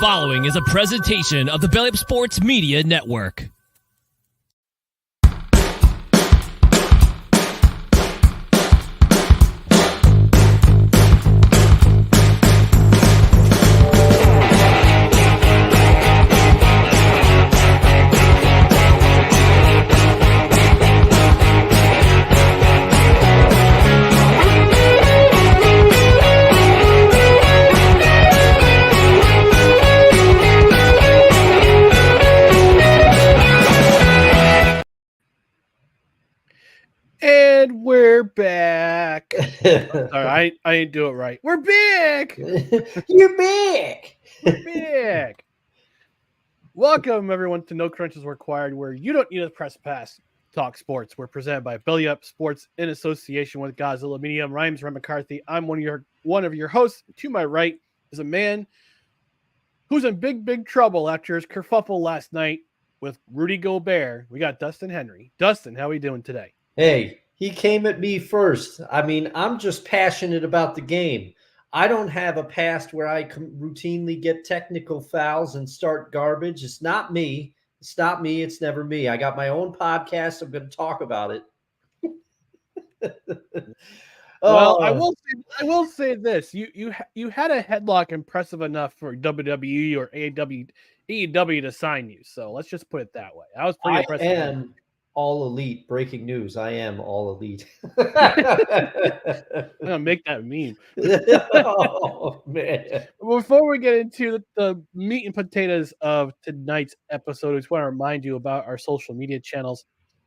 following is a presentation of the Belly Up Sports Media Network. And we're back. Sorry, I didn't do it right. We're back. You're back. We're back. Welcome, everyone, to No Crunches Required, where you don't need a press pass to talk sports. We're presented by Belly Up Sports in association with Gozilla Media. My name's Ryan McCarthy. I'm one of your hosts. To my right is a man who's in big trouble after his kerfuffle last night with Rudy Gobert. We got Dustin Henry. Dustin, how are we doing today? Hey, he came at me first. I mean, I'm just passionate about the game. I don't have a past where I routinely get technical fouls and start garbage. It's not me. It's not me. It's never me. I got my own podcast. I'm going to talk about it. Well, I will say this: you had a headlock impressive enough for WWE or AEW to sign you. So let's just put it that way. I was pretty impressed. I am all elite. Breaking news: I am all elite. I'm gonna make that meme. Oh man! Before we get into the meat and potatoes of tonight's episode, I just want to remind you about our social media channels.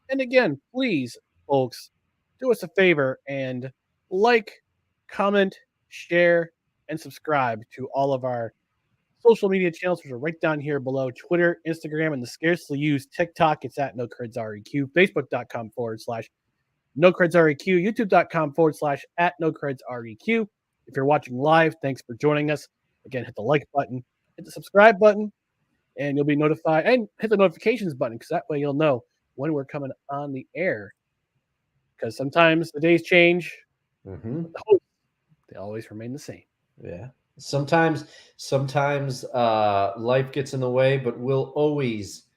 And again, please, folks, do us a favor and like, comment, share, and subscribe to all of our social media channels, which are right down here below: Twitter, Instagram, and the scarcely used TikTok. It's at NoCredsREQ, Facebook.com/NoCredsREQ, YouTube.com/at NoCredsREQ. If you're watching live, thanks for joining us. Again, hit the like button, hit the subscribe button, and you'll be notified, and hit the notifications button, because that way you'll know when we're coming on the air. Because sometimes the days change, but the hosts, they always remain the same. Yeah. Sometimes life gets in the way, but we'll always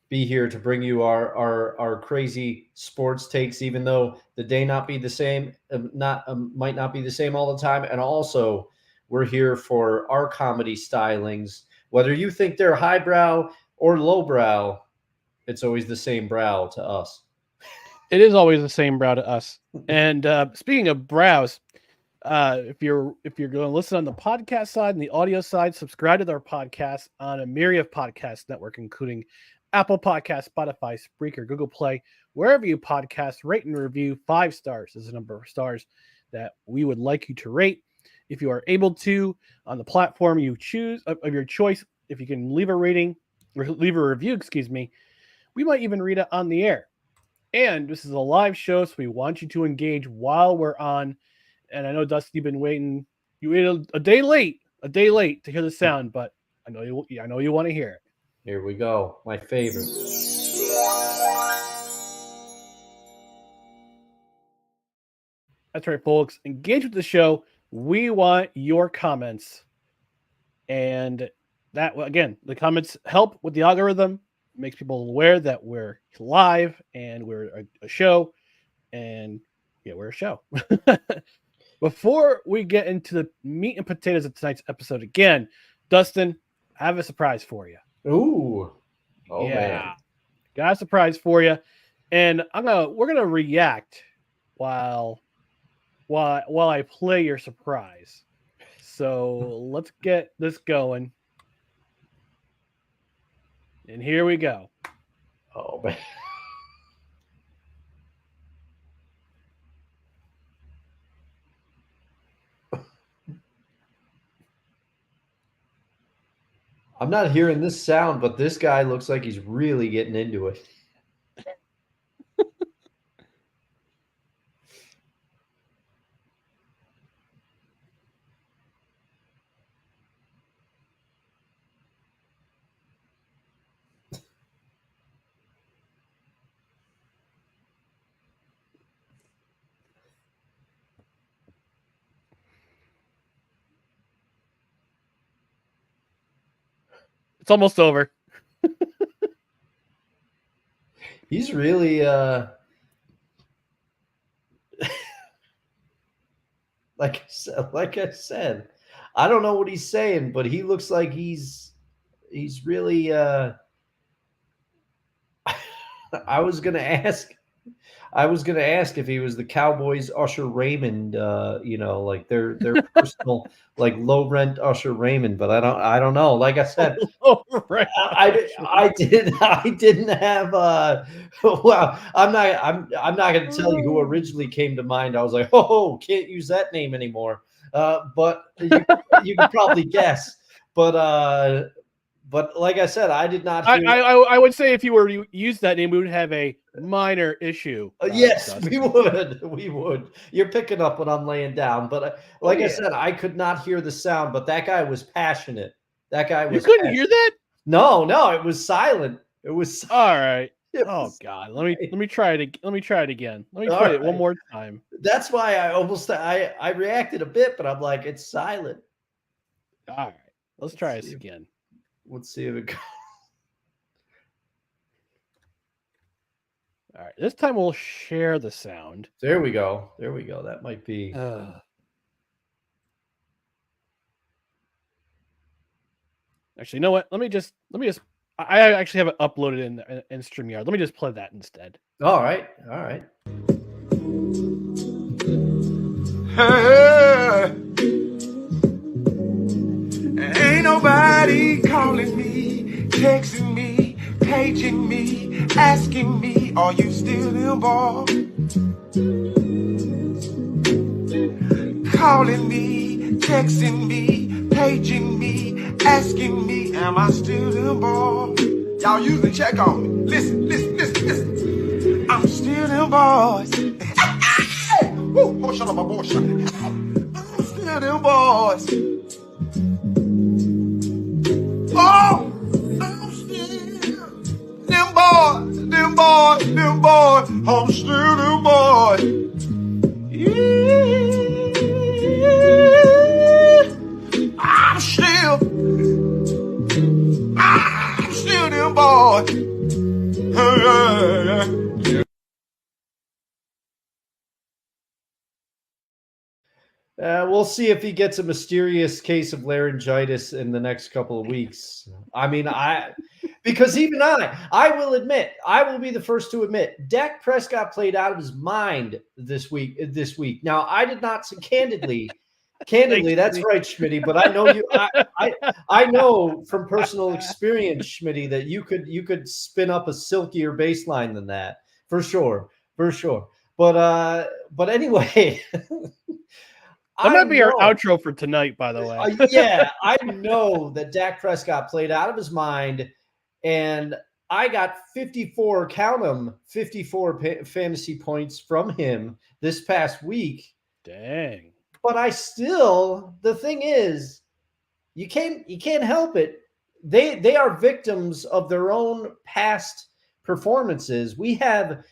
be here to bring you our crazy sports takes, even though the day not be the same, might not be the same all the time. And also, we're here for our comedy stylings. Whether you think they're highbrow or lowbrow, it's always the same brow to us. It is always the same brow to us. And speaking of brows, if you're going to listen on the podcast side and the audio side, subscribe to our podcast on a myriad of podcast network, including Apple Podcasts, Spotify, Spreaker, Google Play, wherever you podcast. Rate and review. 5 stars is the number of stars that we would like you to rate. If you are able to, on the platform you choose of your choice, if you can leave a rating or leave a review, we might even read it on the air. And this is a live show, so we want you to engage while we're on. And I know, Dustin, you've been waiting. You waited a day late to hear the sound, but I know you want to hear it. Here we go. My favorite. That's right, folks. Engage with the show. We want your comments. And that, again, the comments help with the algorithm. It makes people aware that we're live and we're a show. And yeah, we're a show. Before we get into the meat and potatoes of tonight's episode, again, Dustin, I have a surprise for you. Ooh. Oh, yeah. man. Got a surprise for you. And we're gonna react while I play your surprise. So let's get this going. And here we go. Oh, man. I'm not hearing this sound, but this guy looks like he's really getting into it. It's almost over. He's really like I said, I don't know what he's saying, but he looks like he's really I was gonna ask if he was the Cowboys Usher Raymond, like their personal like low rent Usher Raymond, but I don't know. Like I said, Right. I didn't have well, I'm not gonna tell you who originally came to mind. I was like, oh, can't use that name anymore. But you could probably guess. But like I said, I did not hear. I would say if you were to use that name, we would have a minor issue. Yes, Dustin. we would. We would. You're picking up what I'm laying down. But like I said, I could not hear the sound, but that guy was passionate. That guy was. You couldn't hear that? No, it was silent. It was. All right. Oh God. Let me try it. Let me try it again. Let me try it one more time. That's why I reacted a bit, but I'm like, it's silent. All right. Let's try this again. Let's see if it goes. All right. This time we'll share the sound. There we go. That might be. Actually, you know what? Let me just. I actually have it uploaded in StreamYard. Let me just play that instead. All right. Ain't nobody calling me, texting me, paging me, asking me, are you still involved? Calling me, texting me, paging me, asking me, am I still involved? Y'all usually check on me. Listen. I'm still involved. Woo, shut up, my boy. I'm still involved. Oh, I'm still them boys, I'm still them boys. Yeah, I'm still them boys. Yeah. We'll see if he gets a mysterious case of laryngitis in the next couple of weeks. I mean, because even I will admit, I will be the first to admit, Dak Prescott played out of his mind this week. Now, I did not candidly, that's right, Schmitty. But I know you. I know from personal experience, Schmitty, that you could spin up a silkier baseline than that for sure. But anyway. That might be our outro for tonight, by the way. Yeah, I know that Dak Prescott played out of his mind, and I got 54 fantasy points from him this past week. Dang. But the thing is, you can't help it. They are victims of their own past performances. We have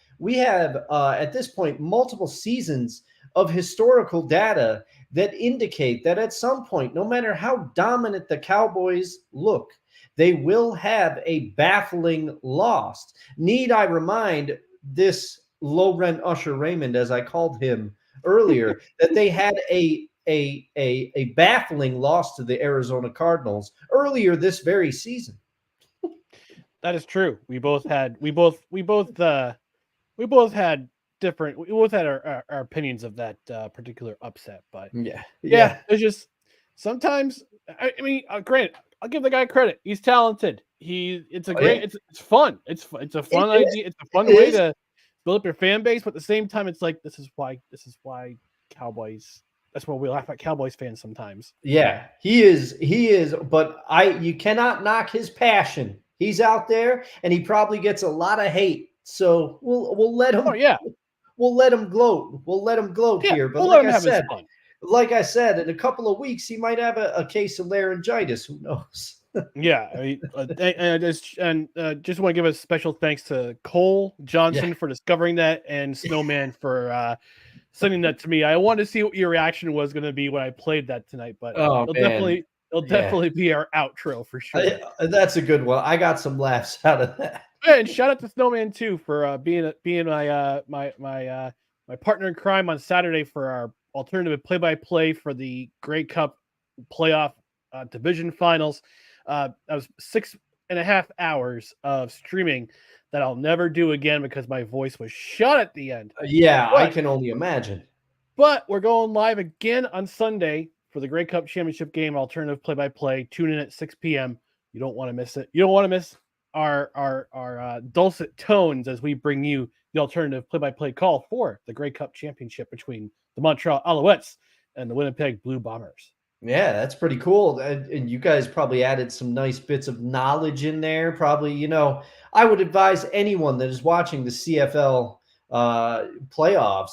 at this point multiple seasons of historical data that indicate that at some point, no matter how dominant the Cowboys look, they will have a baffling loss. Need I remind this low-rent Usher Raymond, as I called him earlier, that they had a baffling loss to the Arizona Cardinals earlier this very season. That is true. We both had our opinions of that particular upset, but yeah, it's just sometimes. I mean, granted, I'll give the guy credit. He's talented. It's fun. It's a fun idea. It's a fun way to build up your fan base, but at the same time, it's like this is why Cowboys. That's why we laugh at Cowboys fans sometimes. Yeah, he is. But you cannot knock his passion. He's out there, and he probably gets a lot of hate. So we'll let him. Oh yeah. We'll let him gloat. Here. But like I said, in a couple of weeks, he might have a case of laryngitis. Who knows? Yeah. I mean, just want to give a special thanks to Cole Johnson for discovering that, and Snowman for sending that to me. I wanted to see what your reaction was going to be when I played that tonight, but It'll definitely be our outro for sure. That's a good one. I got some laughs out of that. And shout out to Snowman too for being my partner in crime on Saturday for our alternative play-by-play for the Grey Cup playoff division finals. That was 6.5 hours of streaming that I'll never do again because my voice was shut at the end. Yeah, I can only imagine. But we're going live again on Sunday for the Grey Cup Championship game, alternative play-by-play. Tune in at 6 p.m. You don't want to miss it. You don't want to miss our dulcet tones as we bring you the alternative play-by-play call for the Grey Cup Championship between the Montreal Alouettes and the Winnipeg Blue Bombers. Yeah, that's pretty cool. And you guys probably added some nice bits of knowledge in there. Probably, I would advise anyone that is watching the CFL playoffs,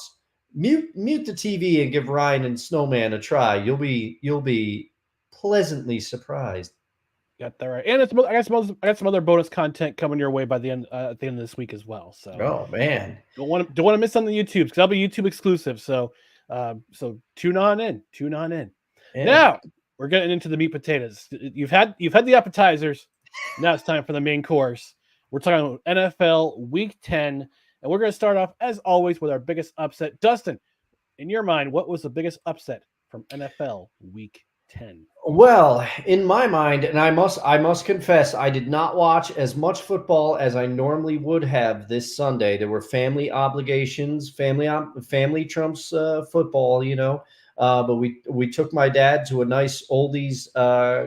mute the TV and give Ryan and Snowman a try. You'll be pleasantly surprised. Got that right. And I got some other bonus content coming your way by the end at the end of this week as well. So oh man, don't want to miss on the YouTubes because that'll be YouTube exclusive. So tune on in. Yeah. Now we're getting into the meat potatoes. You've had the appetizers. Now it's time for the main course. We're talking about NFL Week 10, and we're going to start off as always with our biggest upset. Dustin, in your mind, what was the biggest upset from NFL Week 10? Well, in my mind, and I must confess, I did not watch as much football as I normally would have this Sunday. There were family obligations, family trumps football, but we took my dad to a nice oldies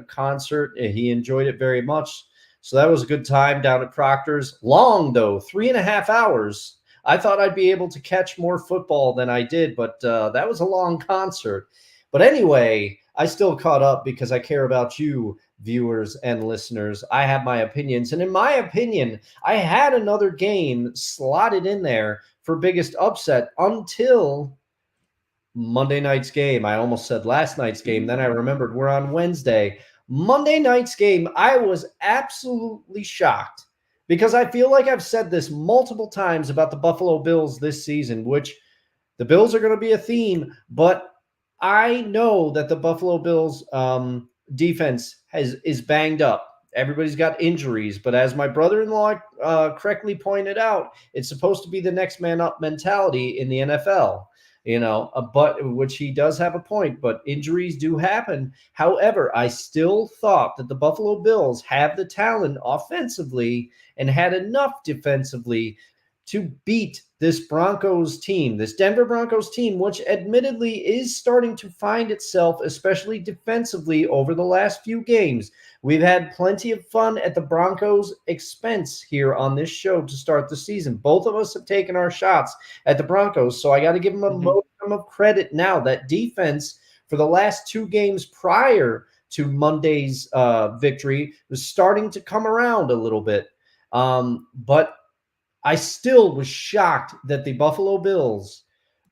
concert. And he enjoyed it very much. So that was a good time down at Proctor's. Long, though, 3.5 hours. I thought I'd be able to catch more football than I did, but that was a long concert. But anyway, I still caught up because I care about you, viewers and listeners. I have my opinions. And in my opinion, I had another game slotted in there for biggest upset until Monday night's game. I almost said last night's game. Then I remembered we're on Wednesday. Monday night's game, I was absolutely shocked because I feel like I've said this multiple times about the Buffalo Bills this season, which the Bills are going to be a theme, but I know that the Buffalo Bills defense is banged up. Everybody's got injuries, but as my brother-in-law correctly pointed out, it's supposed to be the next man up mentality in the NFL. But which he does have a point, but injuries do happen. However, I still thought that the Buffalo Bills have the talent offensively and had enough defensively to beat this Broncos team, this Denver Broncos team, which admittedly is starting to find itself, especially defensively, over the last few games. We've had plenty of fun at the Broncos' expense here on this show to start the season. Both of us have taken our shots at the Broncos, so I got to give them a modicum of credit now. That defense for the last 2 games prior to Monday's victory was starting to come around a little bit. But I still was shocked that the Buffalo Bills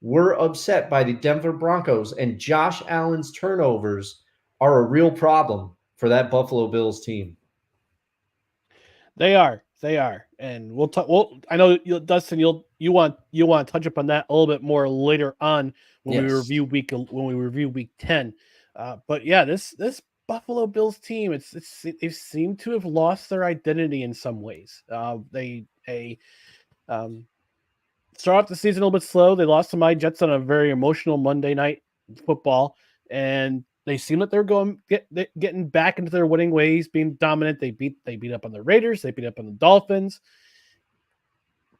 were upset by the Denver Broncos, and Josh Allen's turnovers are a real problem for that Buffalo Bills team. They are, and we'll talk. Well, I know Dustin, you want to touch up on that a little bit more later on when we review week 10. But yeah, this Buffalo Bills team, they seem to have lost their identity in some ways. They start off the season a little bit slow. They lost to my Jets on a very emotional Monday night football, and they seem that they're getting back into their winning ways, being dominant. They beat up on the Raiders, they beat up on the Dolphins,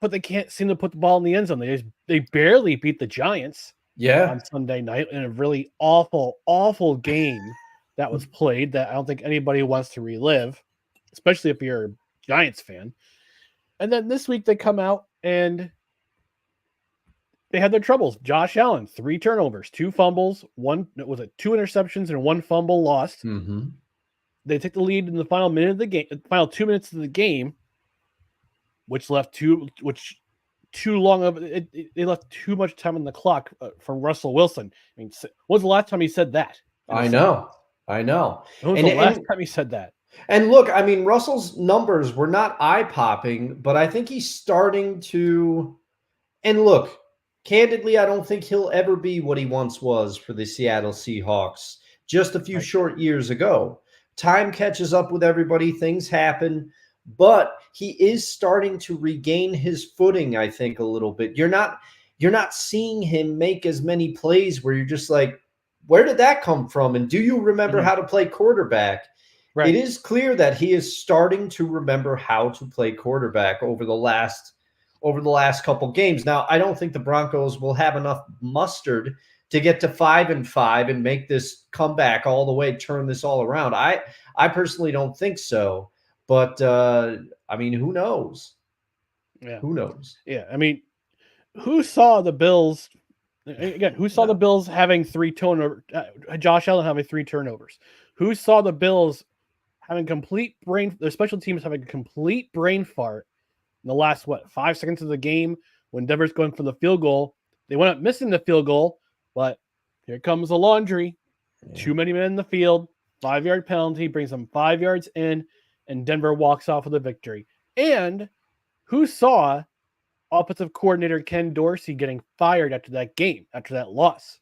but they can't seem to put the ball in the end zone. They barely beat the Giants on Sunday night in a really awful game that was played that I don't think anybody wants to relive, especially if you're a Giants fan. And then this week they come out and they had their troubles. Josh Allen, 3 turnovers, 2 fumbles, 2 interceptions and 1 fumble lost. Mm-hmm. They take the lead in the final 2 minutes of the game, which left too long of it. They left too much time on the clock for Russell Wilson. I mean, when was the last time he said that? I know. When was the last time he said that? And look, I mean, Russell's numbers were not eye-popping, but I think he's starting to – and look, candidly, I don't think he'll ever be what he once was for the Seattle Seahawks. just a few short years ago. Time catches up with everybody. Things happen, but he is starting to regain his footing, I think, a little bit. You're not seeing him make as many plays where you're just like, where did that come from? And do you remember how to play quarterback? Right. It is clear that he is starting to remember how to play quarterback over the last couple games. Now, I don't think the Broncos will have enough mustard to get to 5-5 and make this comeback all the way, turn this all around. I personally don't think so. But I mean, who knows? Yeah. Who knows? Yeah. I mean, who saw the Bills again? Who saw the Bills having 3 turnovers? Josh Allen having 3 turnovers. Who saw the Bills having their special teams having a complete brain fart in the last 5 seconds of the game when Denver's going for the field goal? They went up missing the field goal, but here comes the laundry. Yeah. Too many men in the field. 5-yard penalty brings them 5 yards in, and Denver walks off with a victory. And who saw offensive coordinator Ken Dorsey getting fired after that game, after that loss?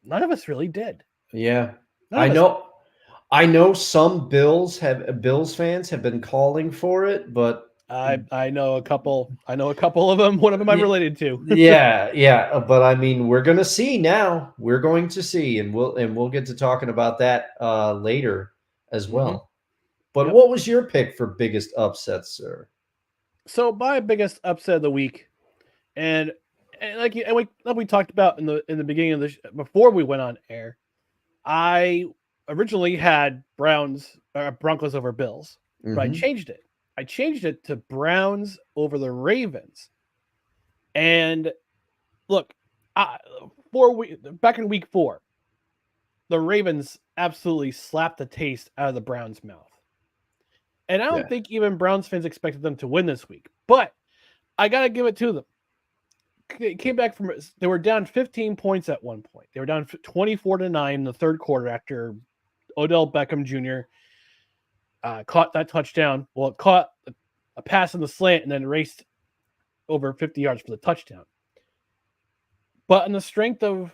None of us really did. Yeah. I know some Bills fans have been calling for it, but I know a couple of them. One of them I'm related to. yeah. But I mean, we're gonna see now. We're going to see, and we'll get to talking about that later as well. Mm-hmm. But what was your pick for biggest upset, sir? So my biggest upset of the week, and like we talked about in the beginning of before we went on air, I originally had Broncos over Bills, but I changed it. I changed it to Browns over the Ravens. And look, back in week 4, the Ravens absolutely slapped the taste out of the Browns' mouth. And I don't think even Browns fans expected them to win this week. But I got to give it to them. They came back they were down 15 points at one point. They were down 24-9 in the third quarter after Odell Beckham Jr. Caught that touchdown. Well, it caught a pass on the slant and then raced over 50 yards for the touchdown. But on the strength of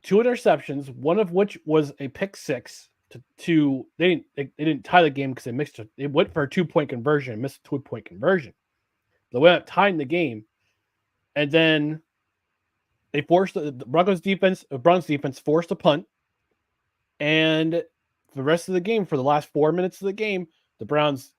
2 interceptions, one of which was a pick six, they didn't tie the game because they went for a 2-point conversion and missed a 2-point conversion. They went up tying the game, and then they forced the Browns defense forced a punt, and the rest of the game, for the last 4 minutes of the game, the Browns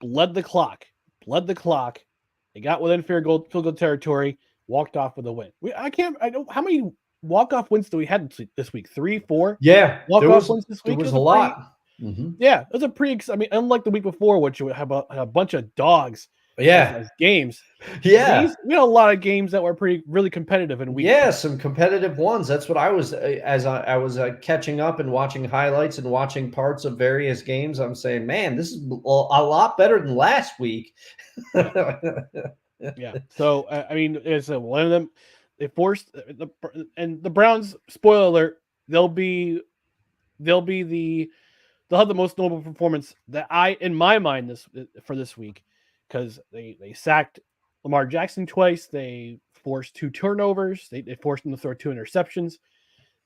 bled the clock. They got within field goal territory, walked off with a win. How many walk-off wins do we have this week? 3, 4? Yeah. Walk-off wins this week? There was a lot. Yeah, it was a pretty, unlike the week before, which we had a bunch of dogs. Yeah. Games. Yeah. We had a lot of games that were really competitive in week. Yeah, some competitive ones. That's what I was, as I was catching up and watching highlights and watching parts of various games. I'm saying, man, this is a lot better than last week. Yeah. So, it's one of them. They forced the Browns, spoiler alert, they'll have the most notable performance that in my mind for this week, because they sacked Lamar Jackson twice. They forced 2 turnovers. They forced him to throw 2 interceptions.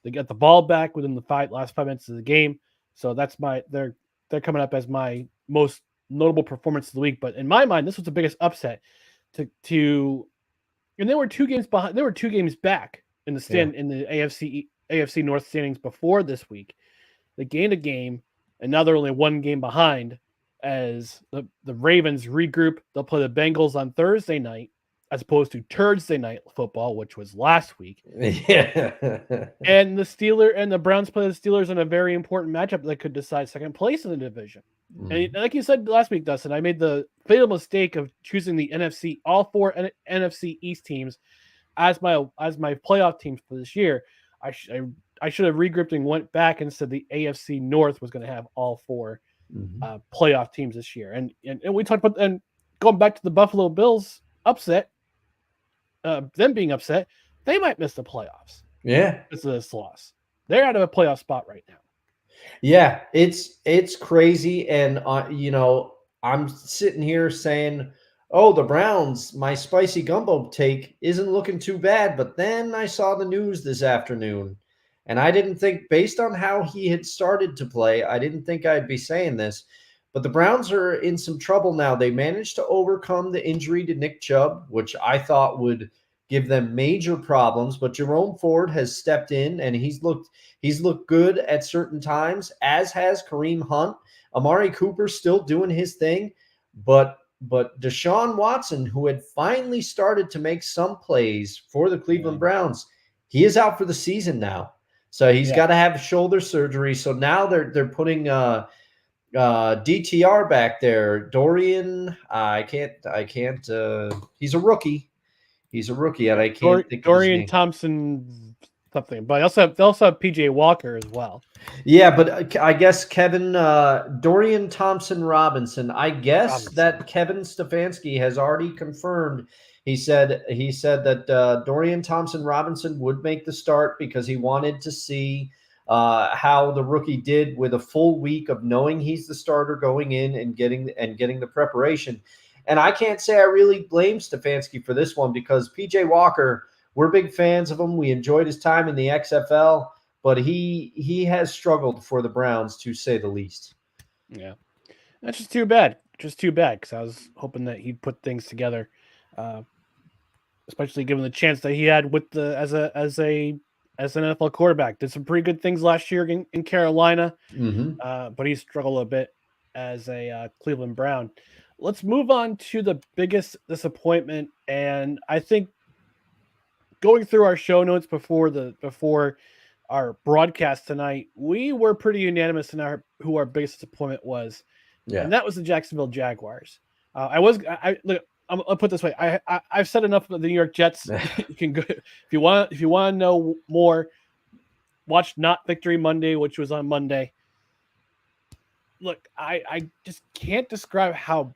They got the ball back within the last 5 minutes of the game. So that's they're coming up as my most notable performance of the week. But in my mind, this was the biggest upset and they were 2 games behind. They were 2 games back in the in the AFC North standings before this week. They gained a game, and now they're only 1 game behind. As the Ravens regroup, they'll play the Bengals on Thursday night, as opposed to Thursday night football, which was last week. Yeah. And the Browns play the Steelers in a very important matchup that could decide second place in the division. And like you said last week, Dustin, I made the fatal mistake of choosing the all 4 NFC East teams as my playoff teams for this year. I should have regrouped and went back and said the AFC North was going to have all 4 playoff teams this year. And we talked about, and going back to the Buffalo Bills upset, them being upset, they might miss the playoffs. Yeah. Because of this loss. They're out of a playoff spot right now. Yeah, it's crazy. And, I'm sitting here saying, oh, the Browns, my spicy gumbo take isn't looking too bad. But then I saw the news this afternoon, And I didn't think, based on how he had started to play, I didn't think I'd be saying this, but the Browns are in some trouble now. They managed to overcome the injury to Nick Chubb, which I thought would give them major problems, but Jerome Ford has stepped in and he's looked good at certain times, as has Kareem Hunt. Amari Cooper still doing his thing, but Deshaun Watson, who had finally started to make some plays for the Cleveland Browns, he is out for the season now. So he's got to have shoulder surgery. So now they're putting DTR back there. Dorian, I can't. He's a rookie. And I can't think of his name. Thompson something. But they also have PJ Walker as well. Yeah, but I guess Dorian Thompson Robinson. I guess that Kevin Stefanski has already confirmed. He said that Dorian Thompson Robinson would make the start because he wanted to see how the rookie did with a full week of knowing he's the starter going in and getting the preparation. And I can't say I really blame Stefanski for this one because PJ Walker, we're big fans of him. We enjoyed his time in the XFL, but he has struggled for the Browns, to say the least. Yeah, that's just too bad. Because I was hoping that he'd put things together, especially given the chance that he had with as an NFL quarterback. Did some pretty good things last year in Carolina, but he struggled a bit as a Cleveland Brown. Let's move on to the biggest disappointment, and I think going through our show notes before our broadcast tonight, we were pretty unanimous in who our biggest disappointment was, and that was the Jacksonville Jaguars. Look, I'll put it this way: I've said enough of the New York Jets. You can go if you want to know more. Watch Not Victory Monday, which was on Monday. Look, I just can't describe how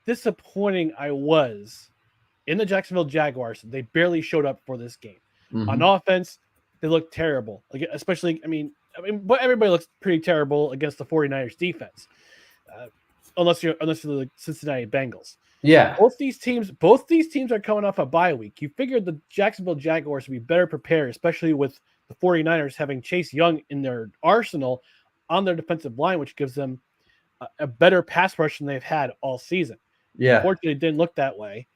disappointing I was in the Jacksonville Jaguars. They barely showed up for this game. On offense, they looked terrible. Like, especially, but everybody looks pretty terrible against the 49ers defense, unless you're the Cincinnati Bengals. Yeah. Both these teams are coming off a bye week. You figured the Jacksonville Jaguars would be better prepared, especially with the 49ers having Chase Young in their arsenal on their defensive line, which gives them a better pass rush than they've had all season. Yeah. Unfortunately, it didn't look that way.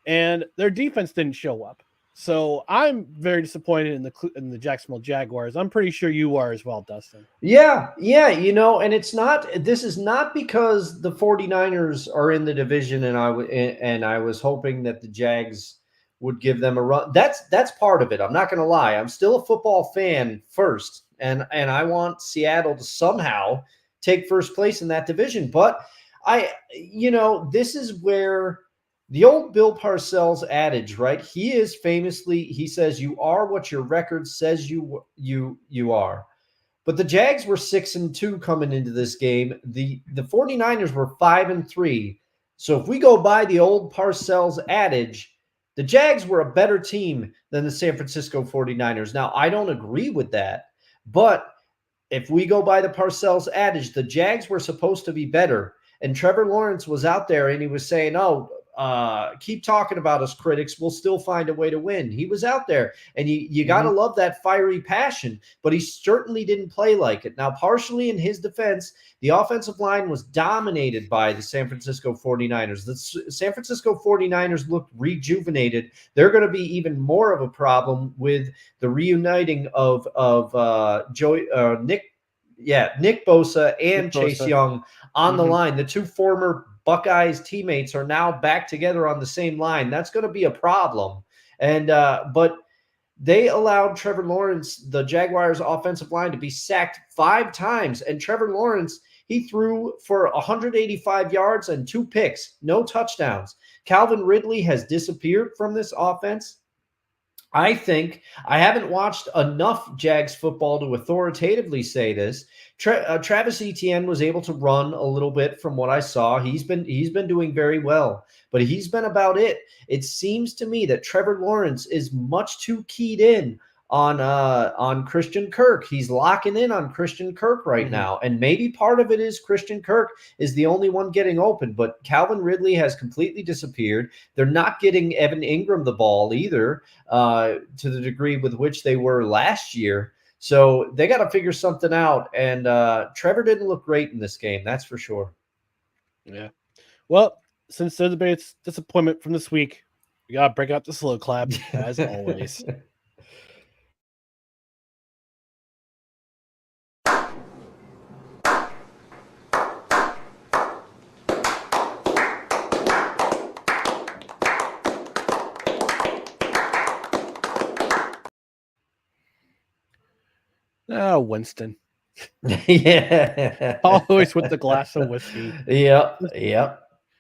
And their defense didn't show up. So I'm very disappointed in the Jacksonville Jaguars. I'm pretty sure you are as well, Dustin. Yeah. And this is not because the 49ers are in the division and I was hoping that the Jags would give them a run. That's part of it. I'm not going to lie. I'm still a football fan first, and I want Seattle to somehow take first place in that division. But this is where the old Bill Parcells adage, right? He says, you are what your record says you are. But the Jags were 6-2 coming into this game. The 49ers were 5-3. So if we go by the old Parcells adage, the Jags were a better team than the San Francisco 49ers. Now, I don't agree with that, but if we go by the Parcells adage, the Jags were supposed to be better. And Trevor Lawrence was out there and he was saying, keep talking about us, critics. We'll still find a way to win. He was out there, and you got to love that fiery passion, but he certainly didn't play like it. Now, partially in his defense, the offensive line was dominated by the San Francisco 49ers. The San Francisco 49ers looked rejuvenated. They're going to be even more of a problem with the reuniting of Nick Bosa and Chase Young on the line. The two former Buckeyes teammates are now back together on the same line. That's going to be a problem. And but they allowed Trevor Lawrence, the Jaguars offensive line, to be sacked 5 times. And Trevor Lawrence, he threw for 185 yards and 2 picks, no touchdowns. Calvin Ridley has disappeared from this offense. I think I haven't watched enough Jags football to authoritatively say this. Travis Etienne was able to run a little bit from what I saw. He's been doing very well, but he's been about it. It seems to me that Trevor Lawrence is much too keyed in on Christian Kirk. He's locking in on Christian Kirk right now. And maybe part of it is Christian Kirk is the only one getting open, but Calvin Ridley has completely disappeared. They're not getting Evan Ingram the ball either, to the degree with which they were last year. So they got to figure something out. And Trevor didn't look great in this game. That's for sure. Yeah. Well, since there's a big disappointment from this week, we got to break out the slow clap, as always. Oh, Winston. Yeah. Always with the glass of whiskey. Yep.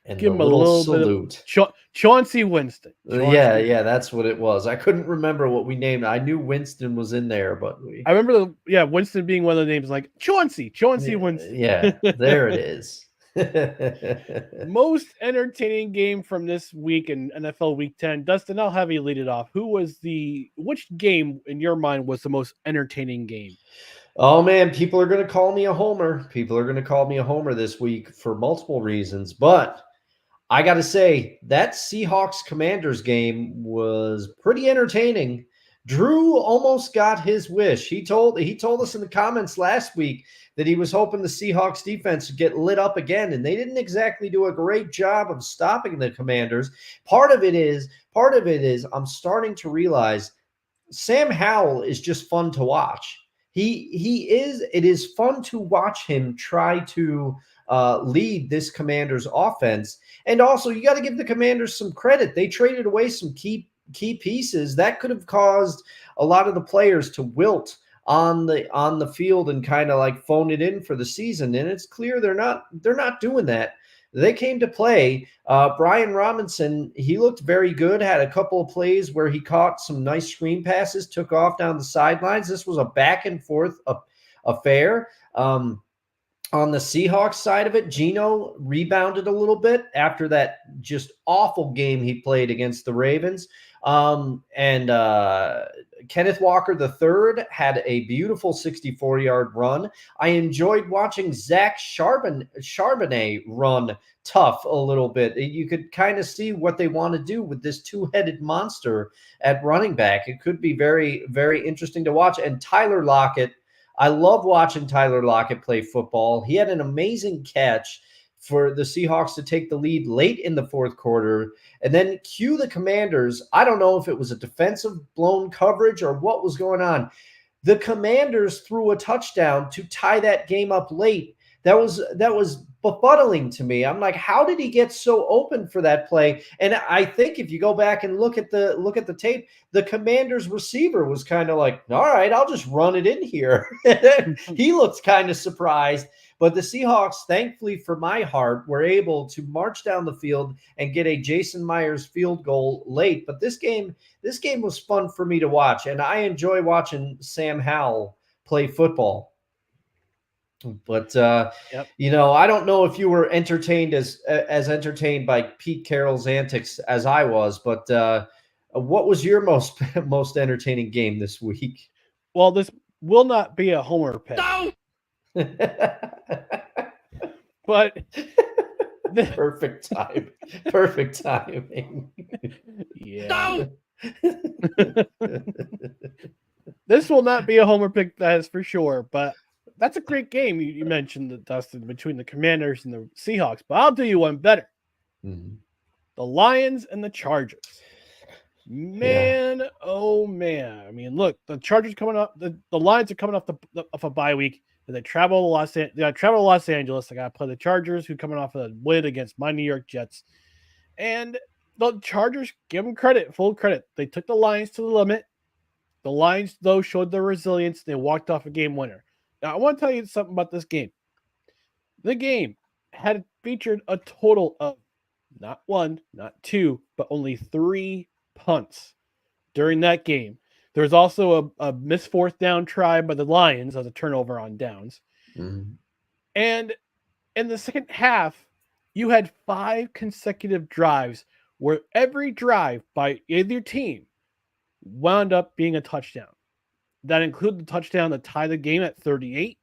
And Give the him a little little salute. bit of Chauncey Winston. Yeah, that's what it was. I couldn't remember what we named it. I knew Winston was in there, but I remember Winston being one of the names, like Chauncey Winston. Yeah, there it is. Most entertaining game from this week in NFL Week 10. Dustin, I'll have you lead it off. Which game in your mind was the most entertaining game? Oh man, people are going to call me a homer. People are going to call me a homer this week for multiple reasons, but I got to say that Seahawks Commanders game was pretty entertaining. Drew almost got his wish. He told us in the comments last week that he was hoping the Seahawks defense would get lit up again, and they didn't exactly do a great job of stopping the Commanders. Part of it is I'm starting to realize Sam Howell is just fun to watch. It is fun to watch him try to lead this Commanders offense. And also, you got to give the Commanders some credit. They traded away some key pieces that could have caused a lot of the players to wilt on the field and kind of like phone it in for the season. And it's clear they're not doing that. They came to play. Brian Robinson, he looked very good, had a couple of plays where he caught some nice screen passes, took off down the sidelines. This was a back and forth affair. On the Seahawks side of it, Geno rebounded a little bit after that just awful game he played against the Ravens. And Kenneth Walker III had a beautiful 64-yard run. I enjoyed watching Zach Charbonnet run tough a little bit. You could kind of see what they want to do with this two-headed monster at running back. It could be very, very interesting to watch. And Tyler Lockett, I love watching Tyler Lockett play football. He had an amazing catch for the Seahawks to take the lead late in the fourth quarter and then cue the Commanders. I don't know if it was a defensive blown coverage or what was going on. The Commanders threw a touchdown to tie that game up late. That was befuddling to me. I'm like, how did he get so open for that play? And I think if you go back and look at the tape, the Commanders receiver was kind of like, all right, I'll just run it in here. He looked kind of surprised. But the Seahawks, thankfully for my heart, were able to march down the field and get a Jason Myers field goal late. But this game was fun for me to watch, and I enjoy watching Sam Howell play football. But I don't know if you were entertained as entertained by Pete Carroll's antics as I was. But what was your most entertaining game this week? Well, this will not be a homer pick. No! But perfect timing. Yeah. No! This will not be a homer pick, that is for sure. But that's a great game you mentioned, Dustin, between the Commanders and the Seahawks. But I'll do you one better. Mm-hmm. The Lions and the Chargers. Man, oh man. I mean, look, the Chargers coming up, the Lions are coming off off a bye week. They travel to Los Angeles. They got to play the Chargers, who coming off a win against my New York Jets. And the Chargers, give them credit, full credit. They took the Lions to the limit. The Lions, though, showed their resilience. They walked off a game winner. Now, I want to tell you something about this game. The game had featured a total of not one, not two, but only 3 punts during that game. There's also a missed fourth down try by the Lions as a turnover on downs. Mm-hmm. And in the second half, you had 5 consecutive drives where every drive by either team wound up being a touchdown. That included the touchdown to tie the game at 38.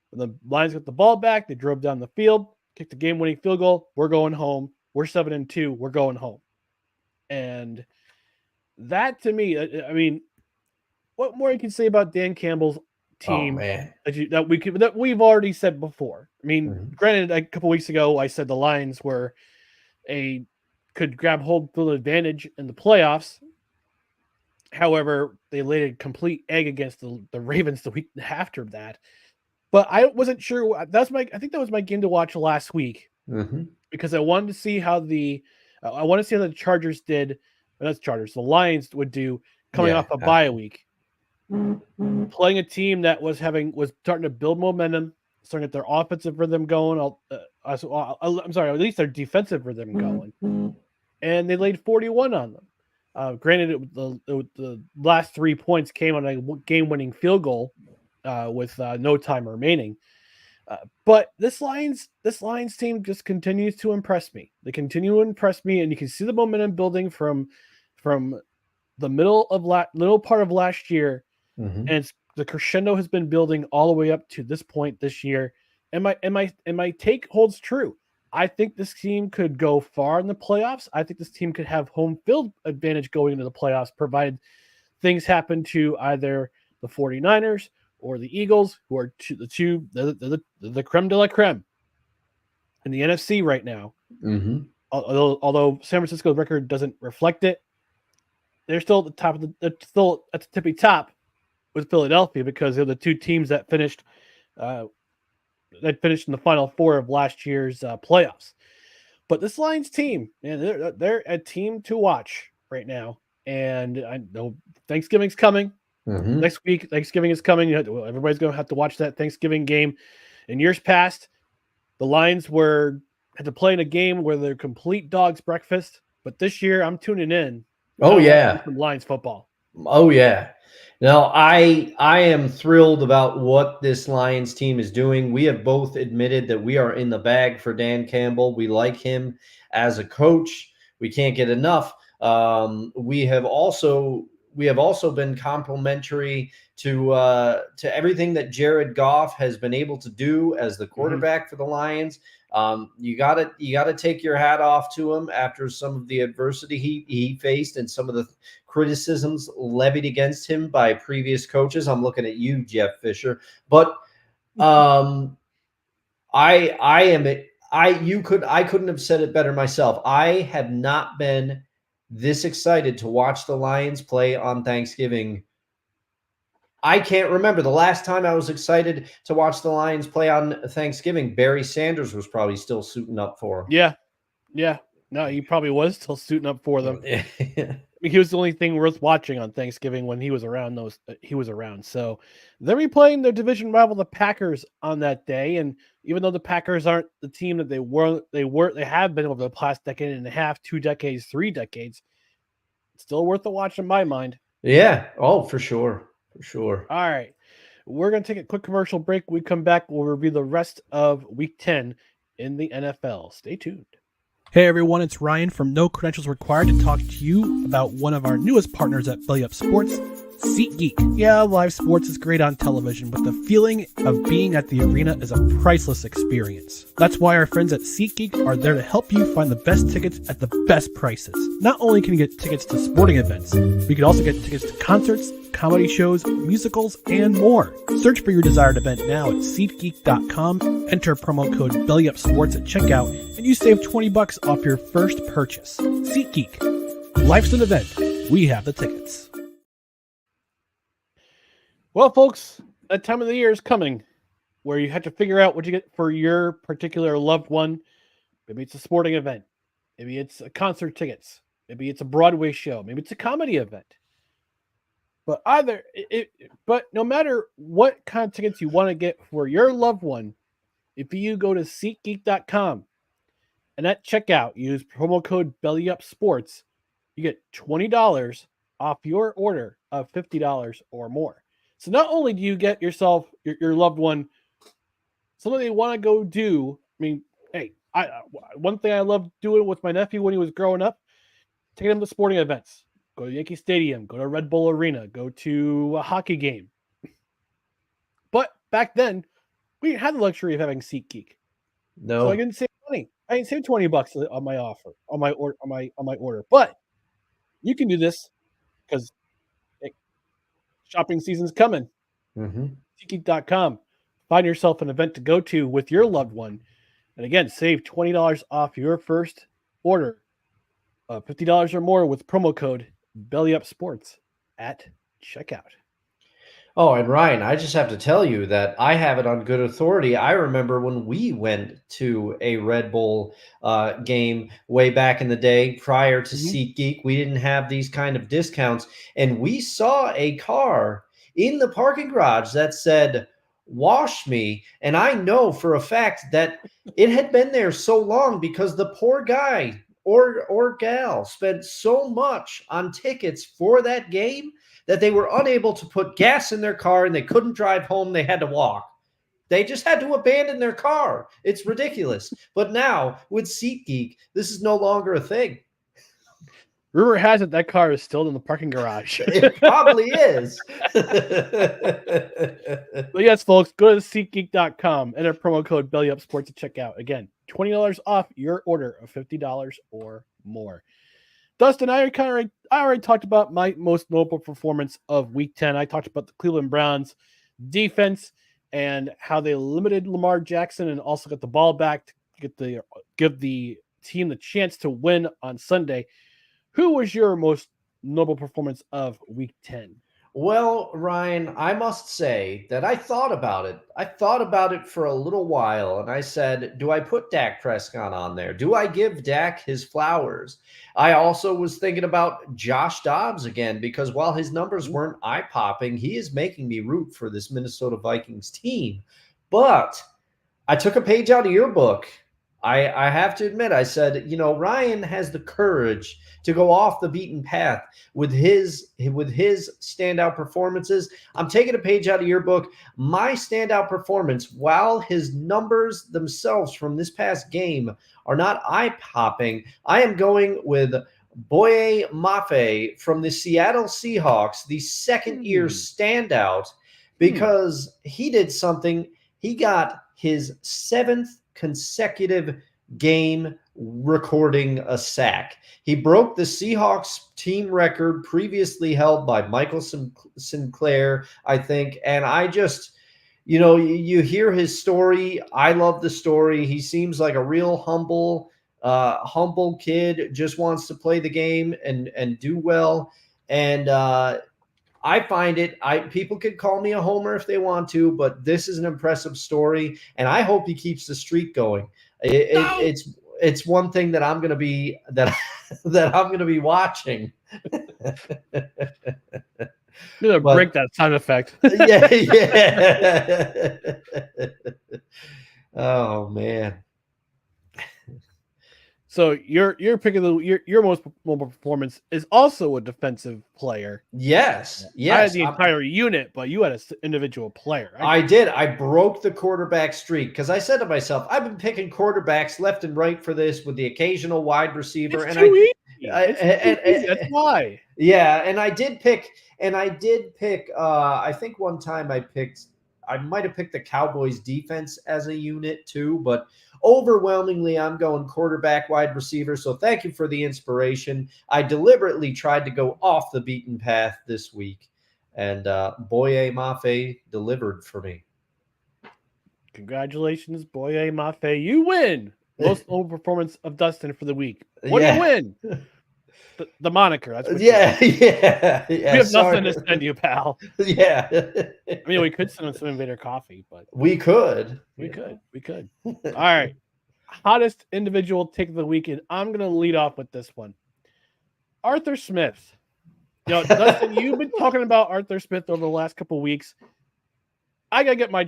When the Lions got the ball back, they drove down the field, kicked the game-winning field goal. We're going home. We're 7-2. We're going home. And that, to me, I mean, what more you can say about Dan Campbell's Oh team man. that we've already said before? I mean, Mhm. granted, a couple weeks ago I said the Lions could grab hold full advantage in the playoffs. However, they laid a complete egg against the Ravens the week after that. But I wasn't sure. I think that was my game to watch last week Mhm. because I wanted to see how I want to see how the Chargers did. That's Chargers. The Lions would do coming Yeah. off a bye week, playing a team that was starting to build momentum, starting to get their offensive rhythm going. I'm sorry, at least their defensive rhythm going, and they laid 41 on them. Granted, the last 3 points came on a game-winning field goal with no time remaining. But this Lions team just continues to impress me. They continue to impress me, and you can see the momentum building from the middle part of last year, Mhm. and the crescendo has been building all the way up to this point this year. And my take holds true. I think this team could go far in the playoffs. I think this team could have home field advantage going into the playoffs, provided things happen to either the 49ers or the Eagles, who are the creme de la creme in the NFC right now. Mhm. Although San Francisco's record doesn't reflect it, they're still at the top they're still at the tippy top with Philadelphia because they're the two teams that finished in the final four of last year's playoffs. But this Lions team, man, they're a team to watch right now. And I know Thanksgiving's coming. Mhm. Next week, Thanksgiving is coming. Everybody's going to have to watch that Thanksgiving game. In years past, the Lions had to play in a game where they're complete dog's breakfast. But this year, I'm tuning in. Oh I'm watching yeah. some Lions football. Oh yeah. Now I am thrilled about what this Lions team is doing. We have both admitted that we are in the bag for Dan Campbell. We like him as a coach. We can't get enough. We have also been complimentary to everything that Jared Goff has been able to do as the quarterback for the Lions. You gotta take your hat off to him after some of the adversity he faced and some of the criticisms levied against him by previous coaches. I'm looking at you, Jeff Fisher. But I couldn't have said it better myself. I have not been this excited to watch the Lions play on Thanksgiving. I can't remember the last time I was excited to watch the Lions play on Thanksgiving. Barry Sanders was probably still suiting up for Yeah. No, he probably was still suiting up for them. them. He was the only thing worth watching on Thanksgiving when he was around. He was around. So they're replaying their division rival, the Packers, on that day. And even though the Packers aren't the team that they have been over the past decade and a half, 2 decades, 3 decades, it's still worth a watch in my mind. Yeah. Oh, for sure. For sure. All right, we're gonna take a quick commercial break. When we come back, we'll review the rest of Week 10 in the NFL. Stay tuned. Hey everyone, it's Ryan from No Credentials Required to talk to you about one of our newest partners at Belly Up Sports, SeatGeek. Yeah, live sports is great on television, but the feeling of being at the arena is a priceless experience. That's why our friends at SeatGeek are there to help you find the best tickets at the best prices. Not only can you get tickets to sporting events, but you can also get tickets to concerts, comedy shows, musicals, and more. Search for your desired event now at SeatGeek.com, enter promo code BellyUpSports at checkout, and you save $20 off your first purchase. SeatGeek. Life's an event. We have the tickets. Well, folks, that time of the year is coming where you have to figure out what you get for your particular loved one. Maybe it's a sporting event. Maybe it's a concert tickets. Maybe it's a Broadway show. Maybe it's a comedy event. But but no matter what kind of tickets you want to get for your loved one, if you go to SeatGeek.com and at checkout use promo code BellyUpSports, you get $20 off your order of $50 or more. So not only do you get yourself your loved one something they want to go do. I mean, hey, one thing I loved doing with my nephew when he was growing up, taking him to sporting events. Go to Yankee Stadium, go to Red Bull Arena, go to a hockey game. But back then, we didn't have the luxury of having SeatGeek. No. So I didn't save money. I didn't save $20 on my offer, on my order. But you can do this because Shopping season's coming. Mm-hmm. SeatGeek.com. Find yourself an event to go to with your loved one. And again, save $20 off your first order of $50 or more with promo code BellyUpSports at checkout. Oh, and Ryan, I just have to tell you that I have it on good authority. I remember when we went to a Red Bull game way back in the day prior to SeatGeek, we didn't have these kind of discounts. And we saw a car in the parking garage that said, "Wash me." And I know for a fact that it had been there so long because the poor guy or gal spent so much on tickets for that game that they were unable to put gas in their car and they couldn't drive home. They had to walk. They just had to abandon their car. It's ridiculous. But now with SeatGeek, this is no longer a thing. Rumor has it that car is still in the parking garage. It probably is. But yes, folks, go to SeatGeek.com. Enter promo code BellyUpSports to check out. Again, $20 off your order of $50 or more. Dustin, I already talked about my most notable performance of Week 10. I talked about the Cleveland Browns defense and how they limited Lamar Jackson and also got the ball back to give the team the chance to win on Sunday. Who was your most notable performance of Week 10? Well, Ryan, I must say that I thought about it. I thought about it for a little while, and I said, do I put Dak Prescott on there? Do I give Dak his flowers? I also was thinking about Josh Dobbs again, because while his numbers weren't eye-popping, he is making me root for this Minnesota Vikings team. But I took a page out of your book. I have to admit, I said, Ryan has the courage to go off the beaten path with his standout performances. I'm taking a page out of your book. My standout performance, while his numbers themselves from this past game are not eye-popping, I am going with Boye Mafe from the Seattle Seahawks, the second-year standout, because he did something. He got his 7th consecutive game recording a sack. He broke the Seahawks team record previously held by Michael Sinclair, I think. And I just, you hear his story. I love the story. He seems like a real humble kid, just wants to play the game and do well. And I find people could call me a homer if they want to, but this is an impressive story, and I hope he keeps the streak going. It's one thing that I'm going to be that I'm going to be watching. You're gonna break that sound effect. Yeah. Oh man. So your pick of your most mobile performance is also a defensive player. Yes. I had the entire unit, but you had an individual player. I did. I broke the quarterback streak because I said to myself, I've been picking quarterbacks left and right for this with the occational wide receiver. It's and too easy. That's why. Yeah, and I did pick. I think one time I might have picked the Cowboys defense as a unit too, but overwhelmingly I'm going quarterback, wide receiver. So thank you for the inspiration. I deliberately tried to go off the beaten path this week, and Boye Mafe delivered for me. Congratulations, Boye Mafe. You win. Most notable performance of Dustin for the week. What do you win? The moniker. That's what yeah. We have nothing to send you, pal. Yeah. I mean, we could send him some Invader coffee, but we could. We could. All right. Hottest individual take of the week, and I'm gonna lead off with this one. Arthur Smith. Dustin, you've been talking about Arthur Smith over the last couple of weeks. I gotta get my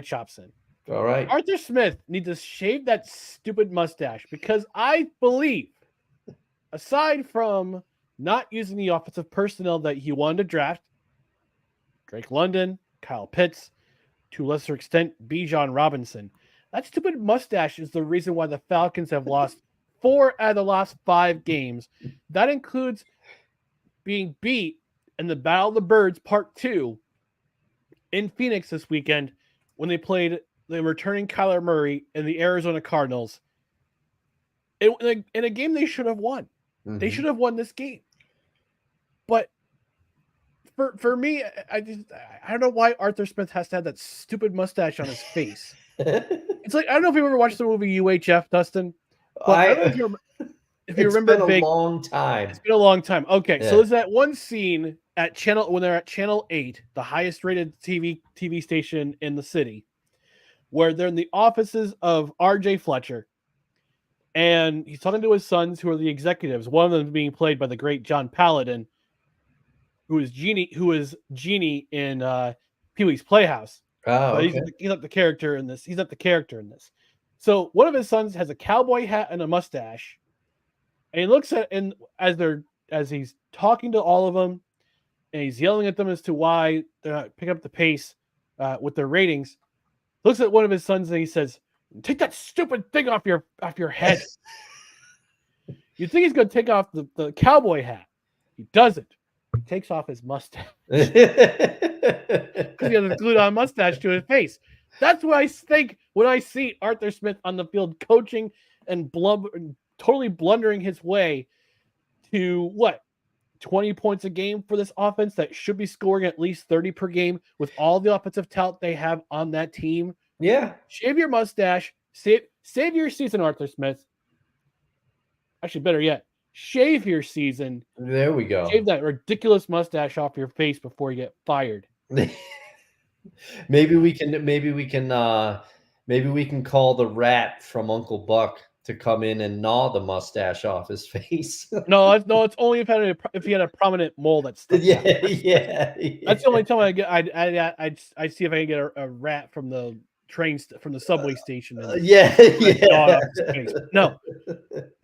chops in. All right. Arthur Smith needs to shave that stupid mustache because I believe, aside from not using the offensive personnel that he wanted to draft, Drake London, Kyle Pitts, to a lesser extent, Bijan Robinson, that stupid mustache is the reason why the Falcons have lost 4 out of the last 5 games. That includes being beat in the Battle of the Birds Part 2 in Phoenix this weekend when they played the returning Kyler Murray and the Arizona Cardinals in a game they should have won. Mm-hmm. They should have won this game. But for me, I don't know why Arthur Smith has to have that stupid mustache on his face. It's like, I don't know if you ever watched the movie UHF, Dustin, but I don't know if you remember It's been a Vic. long time. It's been a long time. Okay, Yeah. so there's that one scene at when they're at Channel 8, the highest rated TV station in the city, where they're in the offices of R.J. Fletcher, and he's talking to his sons, who are the executives. One of them being played by the great John Paladin, who is Genie in Pee-wee's Playhouse. Oh, But okay. he's not the character in this. He's not the character in this. So one of his sons has a cowboy hat and a mustache, and he looks at as he's talking to all of them, and he's yelling at them as to why they're not picking up the pace with their ratings. Looks at one of his sons and he says, "Take that stupid thing off your head." You think he's going to take off the cowboy hat? He doesn't. He takes off his mustache because he has a glued-on mustache to his face. That's what I think when I see Arthur Smith on the field coaching and totally blundering his way to 20 points a game for this offense that should be scoring at least 30 per game with all the offensive talent they have on that team. Yeah. Shave your mustache. Save your season, Arthur Smith. Actually, better yet, shave your season. There we go. Shave that ridiculous mustache off your face before you get fired. Maybe we can call the rat from Uncle Buck to come in and gnaw the mustache off his face. No, it's only if he had a prominent mole that's stuck out. Yeah. That's the only time I'd see if I can get a rat from the from the subway station. And Yeah. gnaw it off his face. No.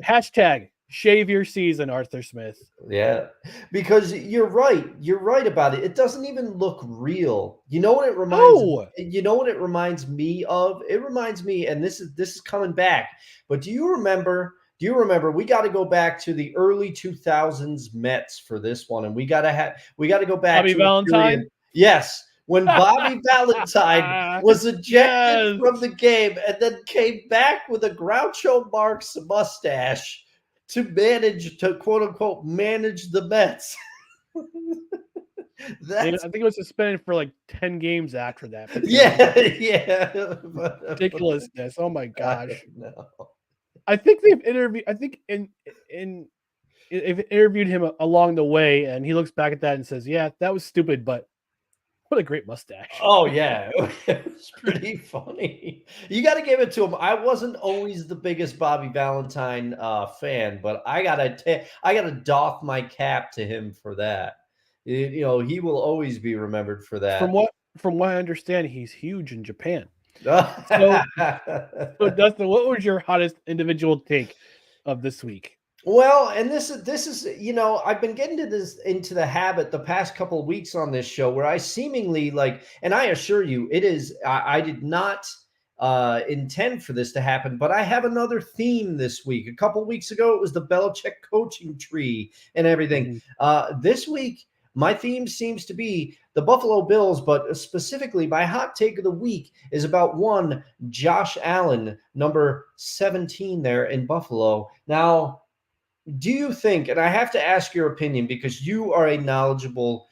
Hashtag shave your season, Arthur Smith. Yeah, because you're right. You're right about it. It doesn't even look real. You know what it reminds? No. You know what it reminds me of? It reminds me, and this is coming back. But do you remember? We got to go back to the early 2000s Mets for this one, and we got to go back Bobby to Valentine? Yes, when Bobby Valentine was ejected from the game and then came back with a Groucho Marx mustache to quote unquote manage the Mets. I think it was suspended for like 10 games after that. Yeah. Ridiculousness. Oh my gosh. No. I think they've interviewed. I think they've interviewed him along the way, and he looks back at that and says, "Yeah, that was stupid, but what a great mustache." Oh yeah, it was pretty funny. You got to give it to him. I wasn't always the biggest Bobby Valentine fan, but I gotta doff my cap to him for that. He will always be remembered for that. From what I understand, he's huge in Japan. So Dustin, what was your hottest individual take of this week? Well, and this is I've been getting into the habit the past couple of weeks on this show where I seemingly and I assure you it is I did not intend for this to happen, but I have another theme this week. A couple of weeks ago it was the Belichick coaching tree and everything. This week my theme seems to be the Buffalo Bills, but specifically my hot take of the week is about one Josh Allen, number 17 there in Buffalo. Now, do you think, and I have to ask your opinion because you are a knowledgeable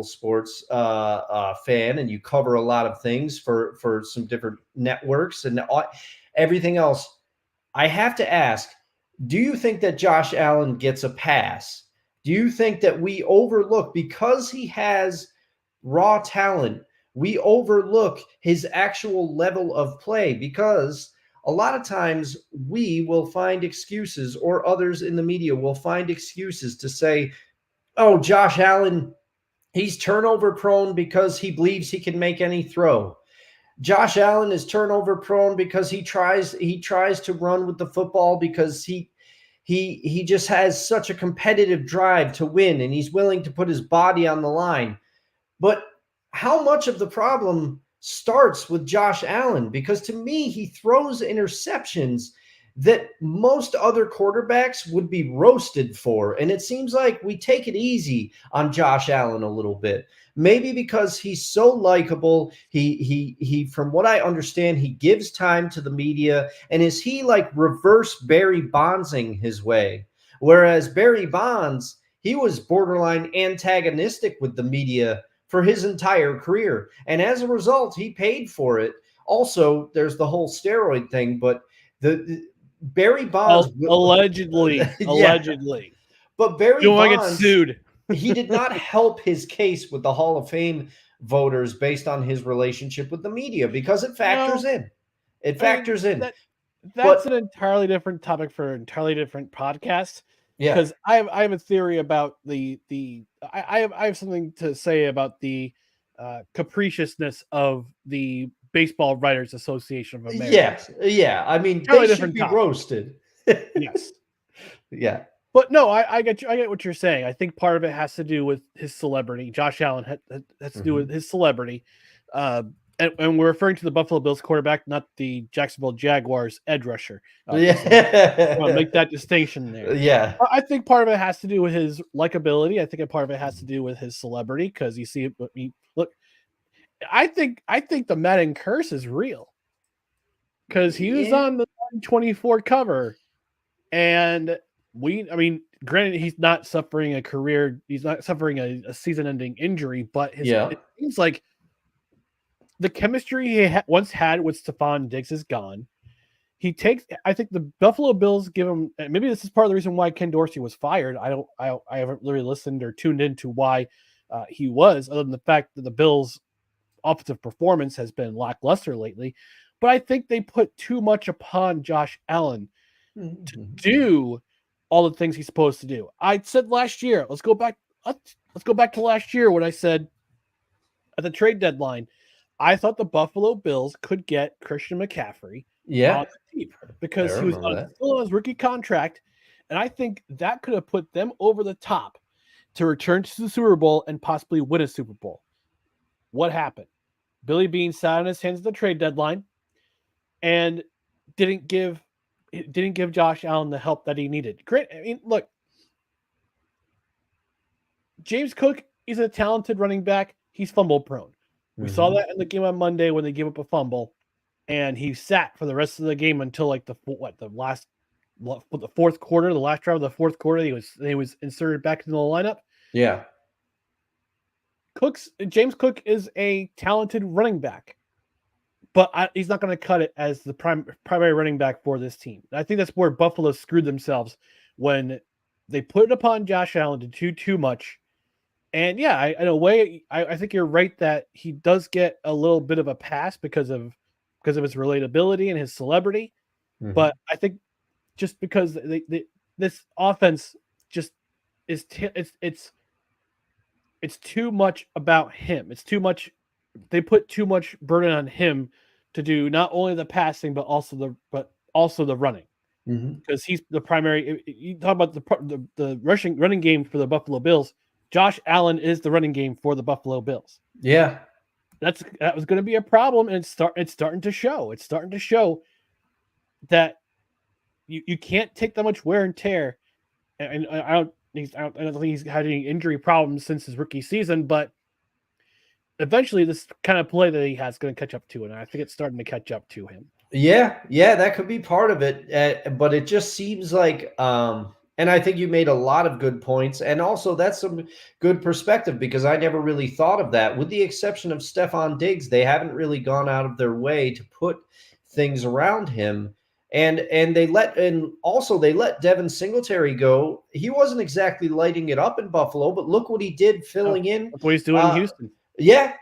sports fan, and you cover a lot of things for some different networks and everything else. I have to ask, do you think that Josh Allen gets a pass? Do you think that we overlook, because he has raw talent, we overlook his actual level of play? Because a lot of times we will find excuses, or others in the media will find excuses to say, oh, Josh Allen, he's turnover prone because he believes he can make any throw. Josh Allen is turnover prone because he tries to run with the football because he just has such a competitive drive to win, and he's willing to put his body on the line. But how much of the problem starts with Josh Allen? Because to me, he throws interceptions that most other quarterbacks would be roasted for. And it seems like we take it easy on Josh Allen a little bit. Maybe because he's so likable. He from what I understand, he gives time to the media. And is he like reverse Barry Bondsing his way? Whereas Barry Bonds, he was borderline antagonistic with the media for his entire career. And as a result, he paid for it. Also, there's the whole steroid thing, but the Barry Bonds allegedly, yeah, but Barry you want to get Bonds, sued. he did not help his case with the Hall of Fame voters based on his relationship with the media because it factors in. It factors in. That's an entirely different topic for an entirely different podcast. Yeah. Because I have a theory about I have something to say about the capriciousness of the Baseball Writers Association of America. Yeah. I mean, Entirely they different should be topic. roasted. Yes. Yeah. But no, I get you. I get what you're saying. I think part of it has to do with his celebrity. Josh Allen has to do with his celebrity. And we're referring to the Buffalo Bills quarterback, not the Jacksonville Jaguars edge rusher. Yeah. I want to make that distinction there. Yeah. I think part of it has to do with his likability. I think a part of it has to do with his celebrity because you see, look, I think the Madden curse is real because he was on the 24 cover, and granted, he's not suffering a season-ending injury, but it seems like the chemistry he once had with Stephon Diggs is gone. I think the Buffalo Bills give him, maybe this is part of the reason why Ken Dorsey was fired. I haven't really listened or tuned into why he was, other than the fact that the Bills' offensive performance has been lackluster lately. But I think they put too much upon Josh Allen to do all the things he's supposed to do. I said last year, let's go back to last year when I said at the trade deadline, I thought the Buffalo Bills could get Christian McCaffrey on the team because he was still on his rookie contract, and I think that could have put them over the top to return to the Super Bowl and possibly win a Super Bowl. What happened? Billy Beane sat on his hands at the trade deadline and didn't give Josh Allen the help that he needed. Great. I mean, look, James Cook is a talented running back. He's fumble prone. We saw that in the game on Monday when they gave up a fumble, and he sat for the rest of the game until like the fourth quarter, the last drive of the fourth quarter. He was inserted back into the lineup. Yeah. James Cook is a talented running back, but he's not going to cut it as the primary running back for this team. I think that's where Buffalo screwed themselves when they put it upon Josh Allen to do too much. And yeah, in a way, I think you're right that he does get a little bit of a pass because of his relatability and his celebrity. But I think just because this offense just is it's too much about him. It's too much. They put too much burden on him to do not only the passing but also the running because he's the primary. You talk about the running game for the Buffalo Bills. Josh Allen is the running game for the Buffalo Bills. Yeah. That was going to be a problem, and it's starting to show. It's starting to show that you can't take that much wear and tear. And I don't think he's had any injury problems since his rookie season, but eventually this kind of play that he has is going to catch up to, and I think it's starting to catch up to him. Yeah, that could be part of it, but it just seems like and I think you made a lot of good points. And also that's some good perspective because I never really thought of that. With the exception of Stephon Diggs, they haven't really gone out of their way to put things around him. And they let Devin Singletary go. He wasn't exactly lighting it up in Buffalo, but look what he did filling in. Look what he's doing in Houston. Yeah.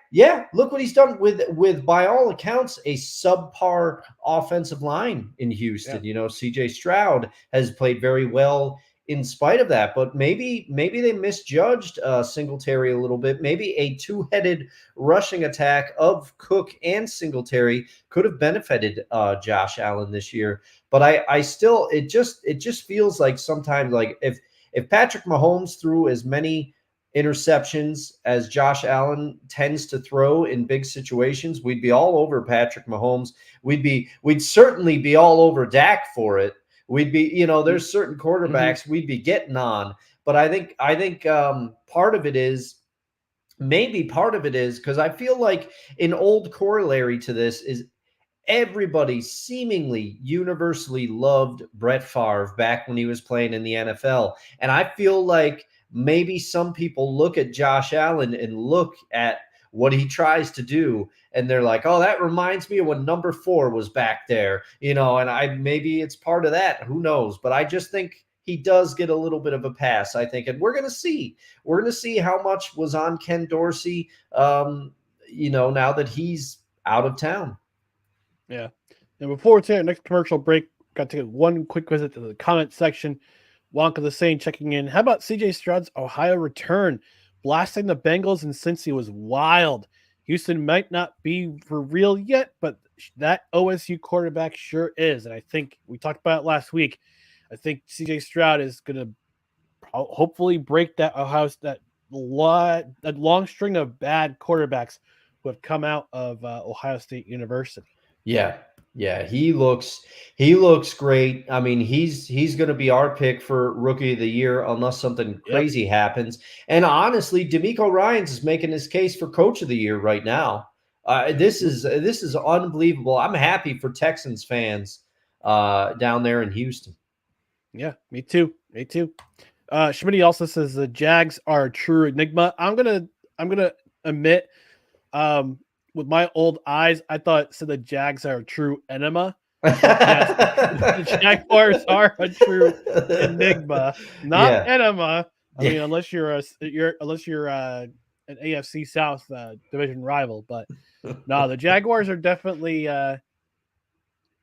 Look what he's done with by all accounts, a subpar offensive line in Houston. Yeah. CJ Stroud has played very well in spite of that, but maybe they misjudged Singletary a little bit. Maybe a two-headed rushing attack of Cook and Singletary could have benefited Josh Allen this year. But I still, it just feels like sometimes like if Patrick Mahomes threw as many interceptions as Josh Allen tends to throw in big situations, we'd be all over Patrick Mahomes. We'd certainly be all over Dak for it. We'd be, there's certain quarterbacks we'd be getting on. But I think part of it is because I feel like an old corollary to this is everybody seemingly universally loved Brett Favre back when he was playing in the NFL. And I feel like maybe some people look at Josh Allen and look at what he tries to do, and they're like, oh, that reminds me of when number 4 was back there, and maybe it's part of that. Who knows? But I just think he does get a little bit of a pass, I think. And we're going to see. We're going to see how much was on Ken Dorsey, now that he's out of town. Yeah. And before we take our next commercial break, got to take one quick visit to the comment section. Wonka the Sane checking in. How about CJ Stroud's Ohio return? Blasting the Bengals and Cincy was wild. Houston might not be for real yet, but that OSU quarterback sure is. And I think we talked about it last week. I think CJ Stroud is going to hopefully break that long string of bad quarterbacks who have come out of Ohio State University. Yeah, he looks great. I mean, he's going to be our pick for Rookie of the Year unless something crazy happens. And honestly, DeMeco Ryans is making his case for Coach of the Year right now. This is unbelievable. I'm happy for Texans fans down there in Houston. Yeah, me too. Schmitty also says the Jags are a true enigma. I'm gonna admit, with my old eyes, I thought it said the Jags are a true enema. Yes, the Jaguars are a true enigma, not enema. I mean, unless you're an AFC South division rival, but no, the Jaguars are definitely.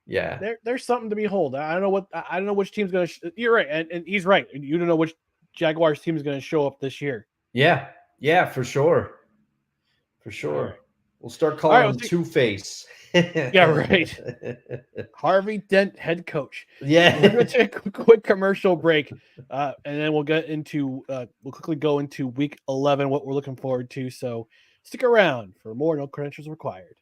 There's something to behold. I don't know which team's going to. You're right, and he's right. You don't know which Jaguars team is going to show up this year. Yeah, for sure. Right. We'll start calling him Two-Face. Yeah, right. Harvey Dent, head coach. Yeah, we're going to take a quick commercial break, and then we'll quickly go into Week 11, what we're looking forward to. So stick around for more No Credentials Required.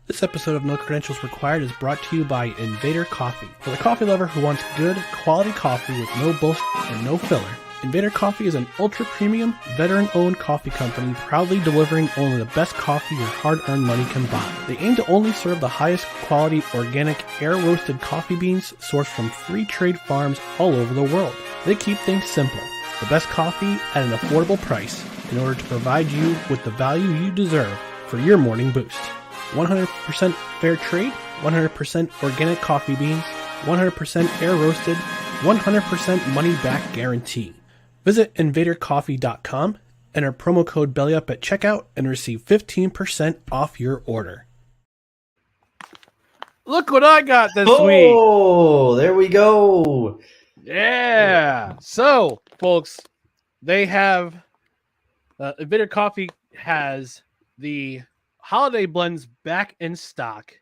This episode of No Credentials Required is brought to you by Invader Coffee. For the coffee lover who wants good, quality coffee with no bullshit and no filler, Invader Coffee is an ultra-premium, veteran-owned coffee company proudly delivering only the best coffee your hard-earned money can buy. They aim to only serve the highest quality, organic, air-roasted coffee beans sourced from free trade farms all over the world. They keep things simple. The best coffee at an affordable price in order to provide you with the value you deserve for your morning boost. 100% fair trade, 100% organic coffee beans, 100% air roasted, 100% money back guarantee. Visit invadercoffee.com, enter promo code BELLYUP at checkout, and receive 15% off your order. Look what I got this week. Oh, there we go. Yeah. So, folks, they have Invader Coffee has the holiday blends back in stock.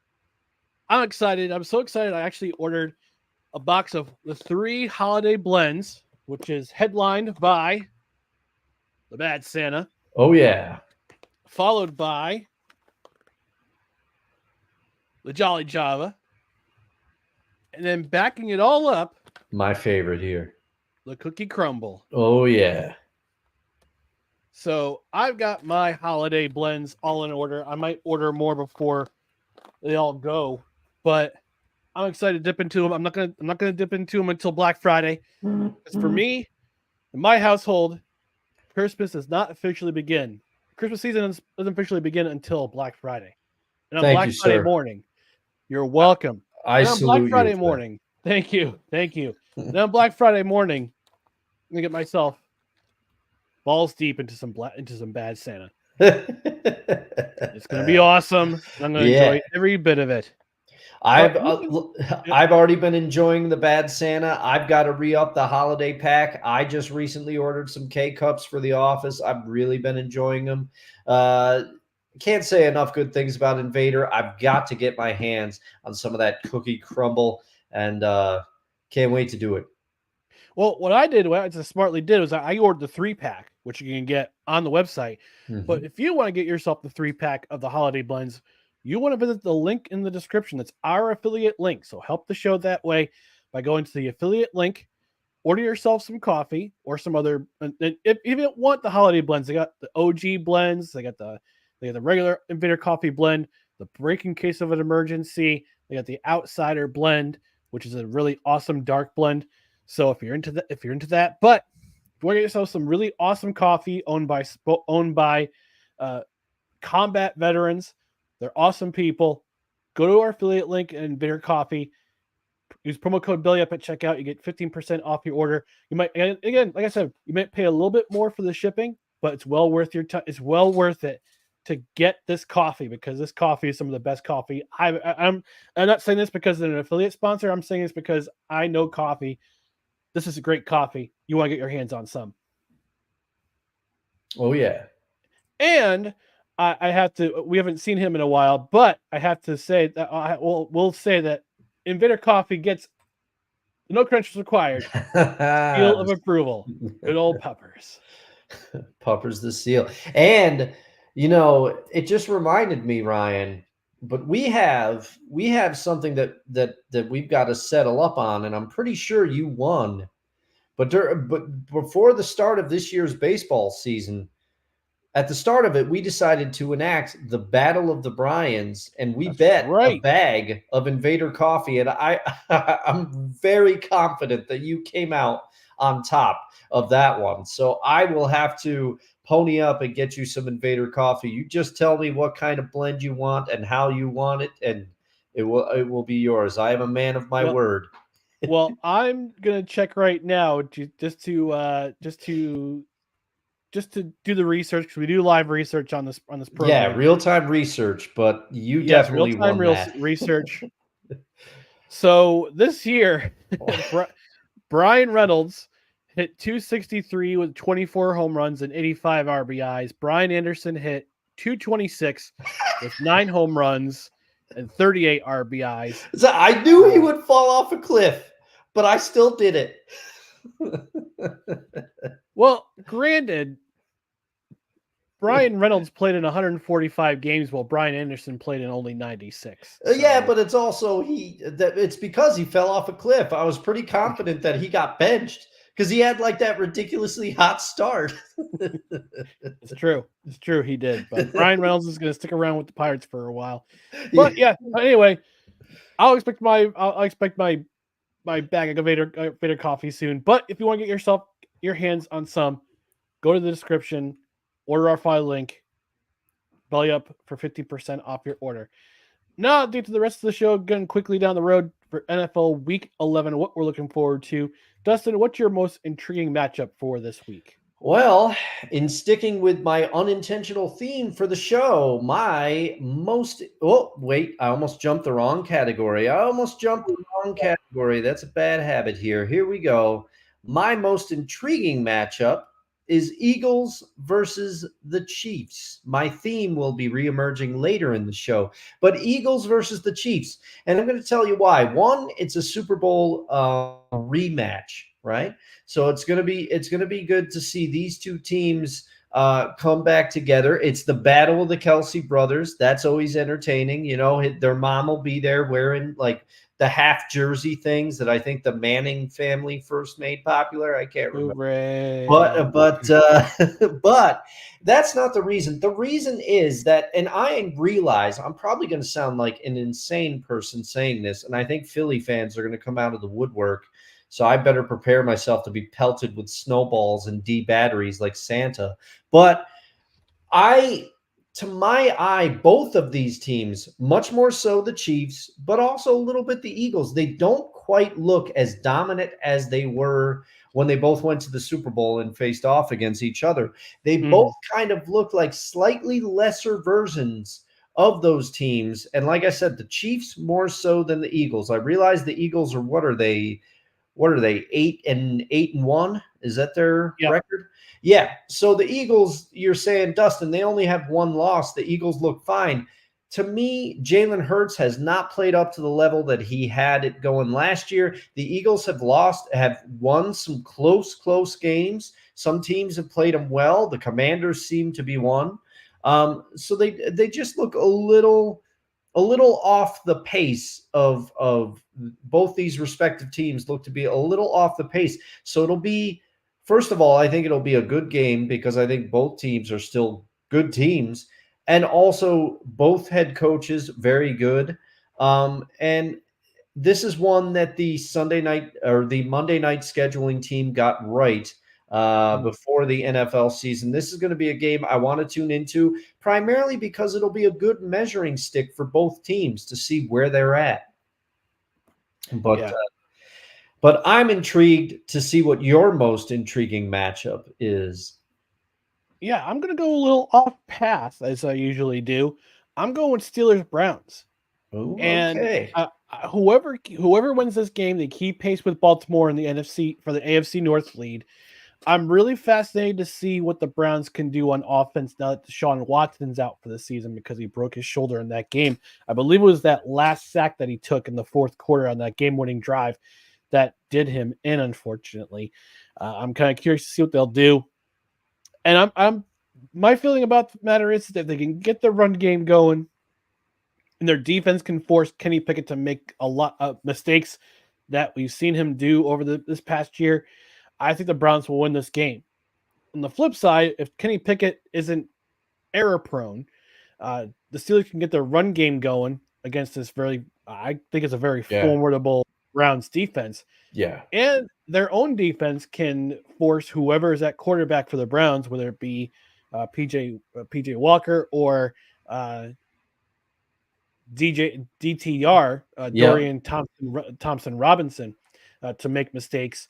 I'm excited. I'm so excited. I actually ordered a box of the 3 holiday blends, which is headlined by the Bad Santa. Oh, yeah. Followed by the Jolly Java. And then backing it all up, my favorite here, the Cookie Crumble. Oh, yeah. So I've got my holiday blends all in order. I might order more before they all go, but I'm excited to dip into them. I'm not gonna dip into them until Black Friday. Because for me, in my household, Christmas does not officially begin. Christmas season doesn't officially begin until Black Friday. And on Black Friday morning, you're welcome. I salute you. Black Friday morning. Thank you. And on Black Friday morning, I'm gonna get myself balls deep into some Bad Santa. It's gonna be awesome. I'm gonna enjoy every bit of it. I've already been enjoying the Bad Santa. I've got to re-up the holiday pack. I just recently ordered some K-Cups for the office. I've really been enjoying them. Can't say enough good things about Invader. I've got to get my hands on some of that Cookie Crumble, and can't wait to do it. Well, what I smartly did was I ordered the 3-pack, which you can get on the website. Mm-hmm. But if you want to get yourself the 3-pack of the holiday blends, you want to visit the link in the description. That's our affiliate link. So help the show that way by going to the affiliate link, order yourself some coffee or some other. If you don't want the holiday blends, they got the OG blends. They got the regular Invader Coffee blend, the Break in Case of an Emergency. They got the Outsider blend, which is a really awesome dark blend. So if you're into that, but If you want to get yourself some really awesome coffee owned by combat veterans, they're awesome people. Go to our affiliate link in Invader Coffee. Use promo code BELLYUP at checkout. You get 15% off your order. You might, again, like I said, you might pay a little bit more for the shipping, but it's well worth your time. It's well worth it to get this coffee, because this coffee is some of the best coffee. I'm not saying this because they're an affiliate sponsor. I'm saying this because I know coffee. This is a great coffee. You want to get your hands on some. Oh yeah. And I have to. We haven't seen him in a while, but I have to say that we'll say that Invader Coffee gets no credentials required. Seal of approval. Good old Puppers. Puppers the seal. And it just reminded me, Ryan, but we have something that we've got to settle up on, and I'm pretty sure you won. But before the start of this year's baseball season, at the start of it, we decided to enact the Battle of the Bryans, and we bet a bag of Invader Coffee. And I'm very confident that you came out on top of that one. So I will have to pony up and get you some Invader Coffee. You just tell me what kind of blend you want and how you want it, and it will be yours. I am a man of my word. Well, I'm gonna check right now just to do the research, because we do live research on this program. Yeah, real-time research, but you definitely won that. Research. So this year, Brian Reynolds hit 263 with 24 home runs and 85 RBIs. Brian Anderson hit 226 with 9 home runs and 38 RBIs. So I knew he would fall off a cliff, but I still did it. Well, granted, Brian Reynolds played in 145 games while Brian Anderson played in only 96. So. Yeah, but it's also it's because he fell off a cliff. I was pretty confident that he got benched because he had like that ridiculously hot start. It's true. It's true. He did. But Brian Reynolds is going to stick around with the Pirates for a while. But yeah, anyway, I'll expect my bag of Vader coffee soon. But if you want to get your hands on some, go to the description, order our file link, belly up for 50% off your order. Now, due to the rest of the show, going quickly down the road for NFL Week 11, what we're looking forward to. Dustin, what's your most intriguing matchup for this week? Well, in sticking with my unintentional theme for the show, I almost jumped the wrong category. That's a bad habit here. Here we go. My most intriguing matchup is Eagles versus the Chiefs. My theme will be reemerging later in the show, but Eagles versus the Chiefs. And I'm going to tell you why. One, it's a Super Bowl rematch, right? So it's going to be good to see these two teams come back together. It's the battle of the Kelsey brothers. That's always entertaining. Their mom will be there wearing like the half jersey things that I think the Manning family first made popular. I can't remember. But that's not the reason. The reason is that, and I realize I'm probably going to sound like an insane person saying this, and I think Philly fans are going to come out of the woodwork. So I better prepare myself to be pelted with snowballs and D batteries like Santa. But to my eye, both of these teams, much more so the Chiefs, but also a little bit the Eagles, they don't quite look as dominant as they were when they both went to the Super Bowl and faced off against each other. They both kind of look like slightly lesser versions of those teams. And like I said, the Chiefs more so than the Eagles. I realize the Eagles are, what are they, 8-1? Is that their record? Yeah. So the Eagles, you're saying, Dustin, they only have one loss. The Eagles look fine. To me, Jalen Hurts has not played up to the level that he had it going last year. The Eagles have won some close games. Some teams have played them well. The Commanders seem to be one. So they just look a little off the pace of both these respective teams look to be a little off the pace. So it'll be, first of all, I think it'll be a good game because I think both teams are still good teams. And also both head coaches, very good. And this is one that the Sunday night or the Monday night scheduling team got right. before the NFL season. This is going to be a game I want to tune into, primarily because it'll be a good measuring stick for both teams to see where they're at. But I'm intrigued to see what your most intriguing matchup is. Yeah, I'm going to go a little off path as I usually do. I'm going with Steelers Browns. Ooh, And okay. whoever wins this game, they keep pace with Baltimore in the NFC for the AFC North lead. I'm really fascinated to see what the Browns can do on offense now that Deshaun Watson's out for the season because he broke his shoulder in that game. I believe it was that last sack that he took in the fourth quarter on that game-winning drive that did him in, unfortunately. I'm kind of curious to see what they'll do. And I'm my feeling about the matter is that they can get the run game going and their defense can force Kenny Pickett to make a lot of mistakes that we've seen him do over this past year. I think the Browns will win this game. On the flip side, if Kenny Pickett isn't error prone, the Steelers can get their run game going against this I think it's a very formidable Browns defense. Yeah. And their own defense can force whoever is at quarterback for the Browns, whether it be PJ Walker or DTR, Dorian Thompson Robinson, to make mistakes.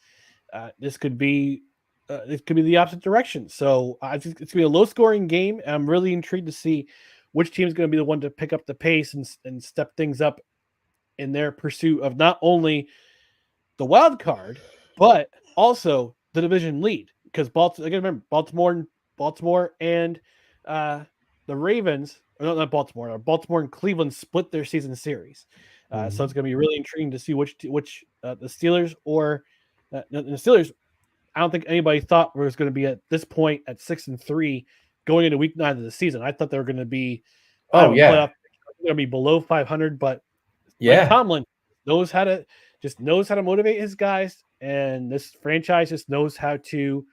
This could be the opposite direction. So I think it's going to be a low-scoring game. And I'm really intrigued to see which team is going to be the one to pick up the pace and step things up in their pursuit of not only the wild card, but also the division lead. Because Baltimore and the Ravens, or not Baltimore, Baltimore and Cleveland split their season series. So it's going to be really intriguing to see which the Steelers or the Steelers. I don't think anybody thought was going to be at this point at 6-3 going into week 9 of the season. I thought they were going to be playoff, going to be below 500, but Mike Tomlin knows how to motivate his guys, and this franchise just knows how to.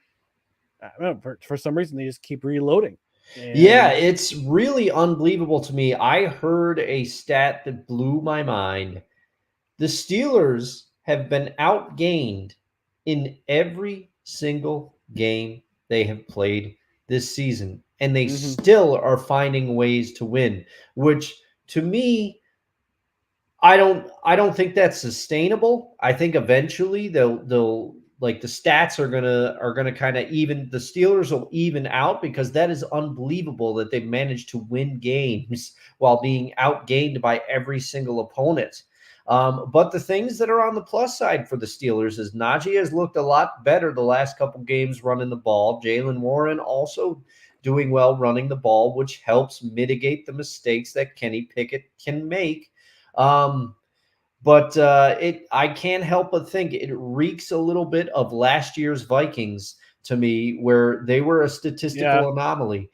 I don't know, for some reason, they just keep reloading. It's really unbelievable to me. I heard a stat that blew my mind. The Steelers have been outgained in every single game they have played this season, and they still are finding ways to win, which to me, I don't think that's sustainable. I think eventually they'll like the stats are gonna kind of even, the Steelers will even out, because that is unbelievable that they've managed to win games while being outgained by every single opponent. But the things that are on the plus side for the Steelers is Najee has looked a lot better the last couple games running the ball. Jaylen Warren also doing well running the ball, which helps mitigate the mistakes that Kenny Pickett can make. But I can't help but think it reeks a little bit of last year's Vikings to me, where they were a statistical anomaly.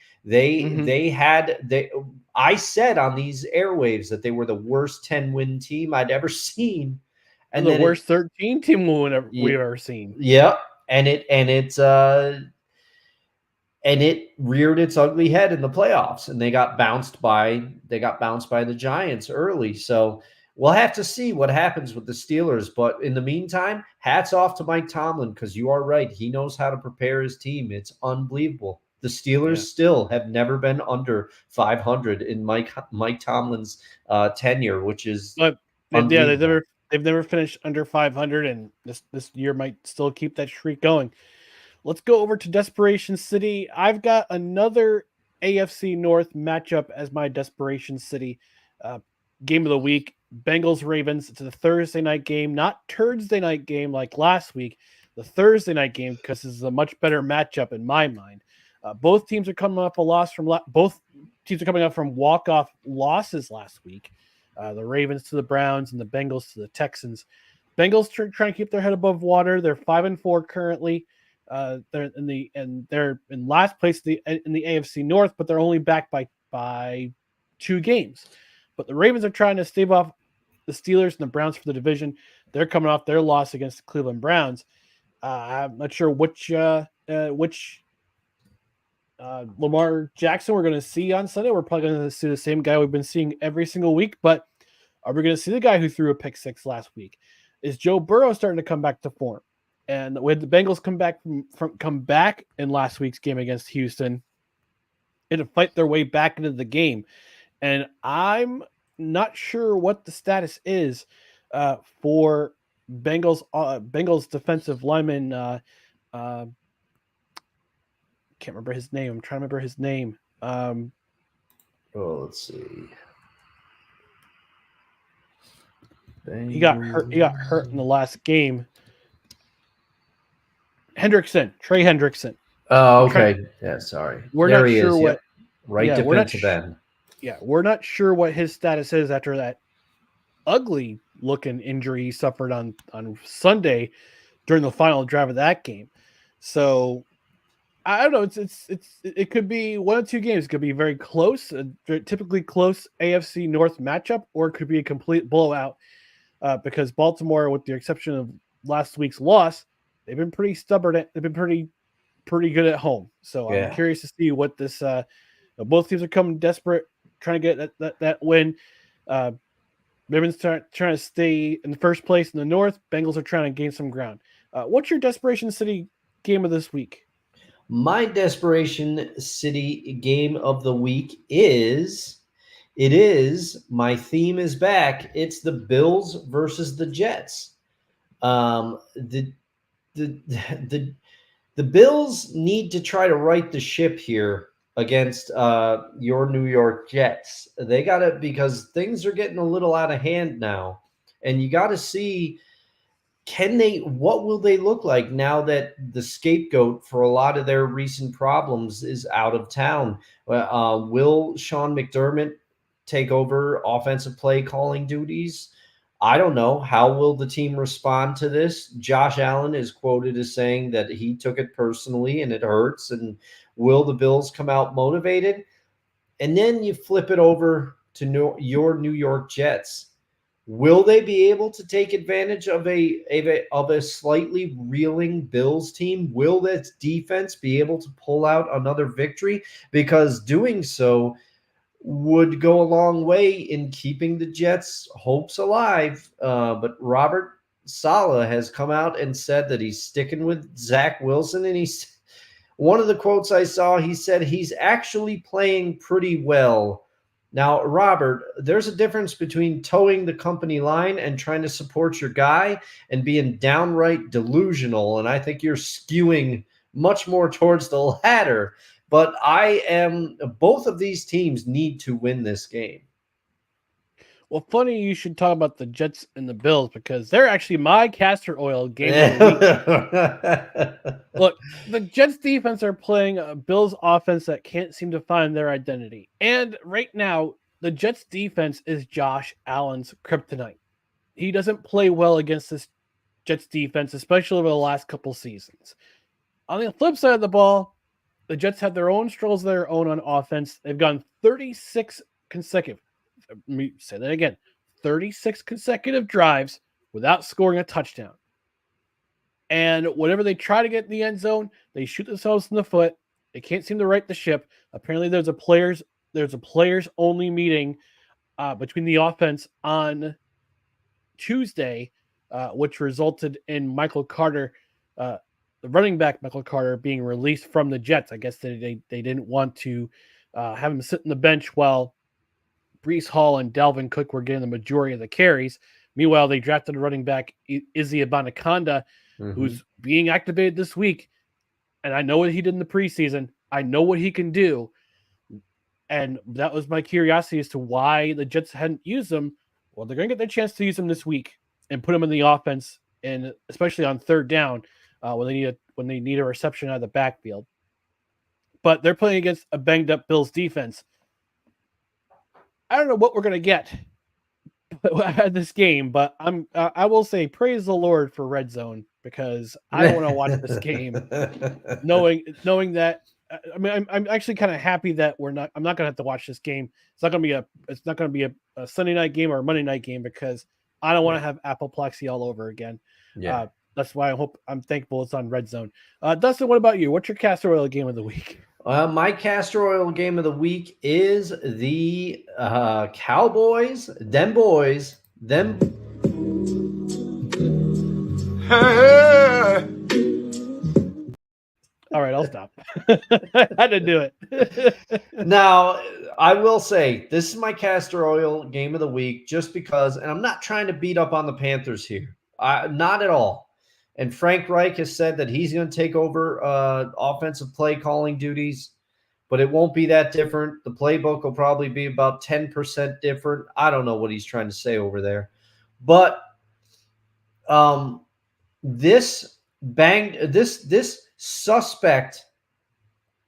I said on these airwaves that they were the worst 10-win team I'd ever seen, and the worst 13 team we've ever seen. Yeah, and it reared its ugly head in the playoffs, and they got bounced by the Giants early. So we'll have to see what happens with the Steelers. But in the meantime, hats off to Mike Tomlin, because you are right. He knows how to prepare his team. It's unbelievable. The Steelers still have never been under 500 in Mike Tomlin's tenure, which is they've never finished under 500, and this year might still keep that streak going. Let's go over to Desperation City. I've got another AFC North matchup as my Desperation City game of the week. Bengals-Ravens. It's a Thursday night game, not Thursday night game like last week. The Thursday night game, because this is a much better matchup in my mind. Both teams are coming off a loss from walk-off losses last week. The Ravens to the Browns and the Bengals to the Texans. Bengals trying to keep their head above water. They're 5-4 currently. They're in last place in the AFC North, but they're only back by 2 games. But the Ravens are trying to stave off the Steelers and the Browns for the division. They're coming off their loss against the Cleveland Browns. I'm not sure which Lamar Jackson we're going to see on Sunday. We're probably going to see the same guy we've been seeing every single week, but are we going to see the guy who threw a pick 6 last week? Is Joe Burrow starting to come back to form? And when the Bengals come back in last week's game against Houston, and fight their way back into the game. And I'm not sure what the status is for Bengals defensive lineman. Can't remember his name. I'm trying to remember his name. Let's see. He got hurt in the last game. Trey Hendrickson. Oh, okay. Yeah, sorry. We're there not he sure is. what. Yep. Right yeah, defensive end. Yeah, we're not sure what his status is after that ugly looking injury he suffered on Sunday during the final drive of that game. So I don't know. It could be one of two games. It could be very close, typically close AFC North matchup, or it could be a complete blowout because Baltimore, with the exception of last week's loss, they've been pretty stubborn. They've been pretty good at home. So I'm curious to see what this. Both teams are coming desperate, trying to get that win. Ravens trying to stay in the first place in the North. Bengals are trying to gain some ground. What's your Desperation City game of this week? My Desperation City game of the week is my theme is back. It's the Bills versus the Jets. The Bills need to try to right the ship here against your New York Jets. They got to, because things are getting a little out of hand now, and you got to see what will they look like now that the scapegoat for a lot of their recent problems is out of town? Will Sean McDermott take over offensive play calling duties? I don't know. How will the team respond to this? Josh Allen is quoted as saying that he took it personally and it hurts. And will the Bills come out motivated? And then you flip it over to your New York Jets. Will they be able to take advantage of a slightly reeling Bills team? Will that defense be able to pull out another victory? Because doing so would go a long way in keeping the Jets' hopes alive. But Robert Saleh has come out and said that he's sticking with Zach Wilson. And one of the quotes I saw, he said he's actually playing pretty well. Now, Robert, there's a difference between towing the company line and trying to support your guy and being downright delusional. And I think you're skewing much more towards the latter. But both of these teams need to win this game. Well, funny you should talk about the Jets and the Bills because they're actually my castor oil game of the week. Look, the Jets defense are playing a Bills offense that can't seem to find their identity. And right now, the Jets defense is Josh Allen's kryptonite. He doesn't play well against this Jets defense, especially over the last couple seasons. On the flip side of the ball, the Jets have their own struggles of their own on offense. They've gone 36 consecutive. Let me say that again. 36 consecutive drives without scoring a touchdown. And whenever they try to get in the end zone, they shoot themselves in the foot. They can't seem to right the ship. Apparently, there's a players only meeting between the offense on Tuesday, which resulted in Michael Carter, the running back Michael Carter, being released from the Jets. I guess they didn't want to have him sit on the bench while Breece Hall and Dalvin Cook were getting the majority of the carries. Meanwhile, they drafted a running back, Izzy Abanikanda, who's being activated this week. And I know what he did in the preseason. I know what he can do. And that was my curiosity as to why the Jets hadn't used him. Well, they're going to get their chance to use him this week and put him in the offense, and especially on third down when they need a reception out of the backfield. But they're playing against a banged up Bills defense. I don't know what we're going to get at this game, but I will say praise the Lord for Red Zone because I don't want to watch this game knowing that. I mean, I'm actually kind of happy that I'm not going to have to watch this game. It's not going to be a Sunday night game or a Monday night game because I don't want to have apoplexy all over again. Yeah. That's why I'm thankful it's on Red Zone. Dustin, what about you? What's your castor oil game of the week? My castor oil game of the week is the Cowboys, them boys, them. Hey. All right, I'll stop. I had to do it. Now, I will say this is my castor oil game of the week just because, and I'm not trying to beat up on the Panthers here. Not at all. And Frank Reich has said that he's going to take over offensive play calling duties, but it won't be that different. The playbook will probably be about 10% different. I don't know what he's trying to say over there. But this suspect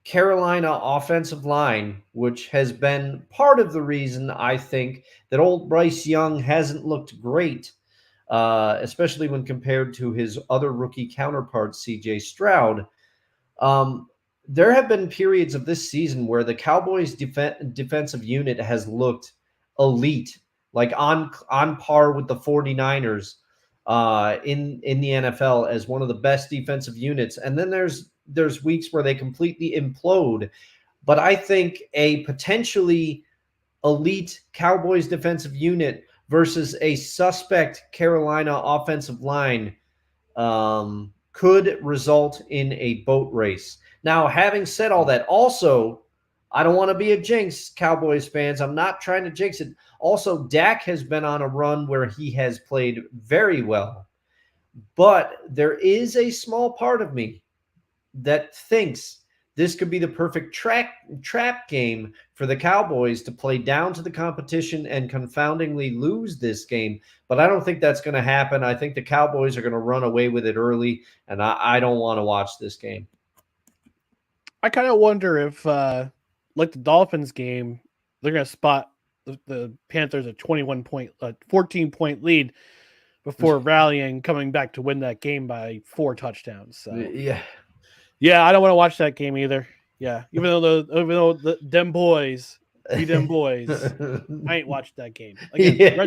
Carolina offensive line, which has been part of the reason I think that old Bryce Young hasn't looked great, especially when compared to his other rookie counterpart, CJ Stroud. There have been periods of this season where the Cowboys defensive unit has looked elite, like on par with the 49ers in the NFL as one of the best defensive units. And then there's weeks where they completely implode. But I think a potentially elite Cowboys defensive unit versus a suspect Carolina offensive line could result in a boat race. Now, having said all that, also, I don't want to be a jinx, Cowboys fans. I'm not trying to jinx it. Also, Dak has been on a run where he has played very well. But there is a small part of me that thinks this could be the perfect trap game for the Cowboys to play down to the competition and confoundingly lose this game. But I don't think that's going to happen. I think the Cowboys are going to run away with it early, and I don't want to watch this game. I kind of wonder if, like the Dolphins game, they're going to spot the Panthers a 14-point lead before rallying, coming back to win that game by 4 touchdowns. So yeah, I don't want to watch that game either. Yeah, even though them boys, I ain't watched that game. Again,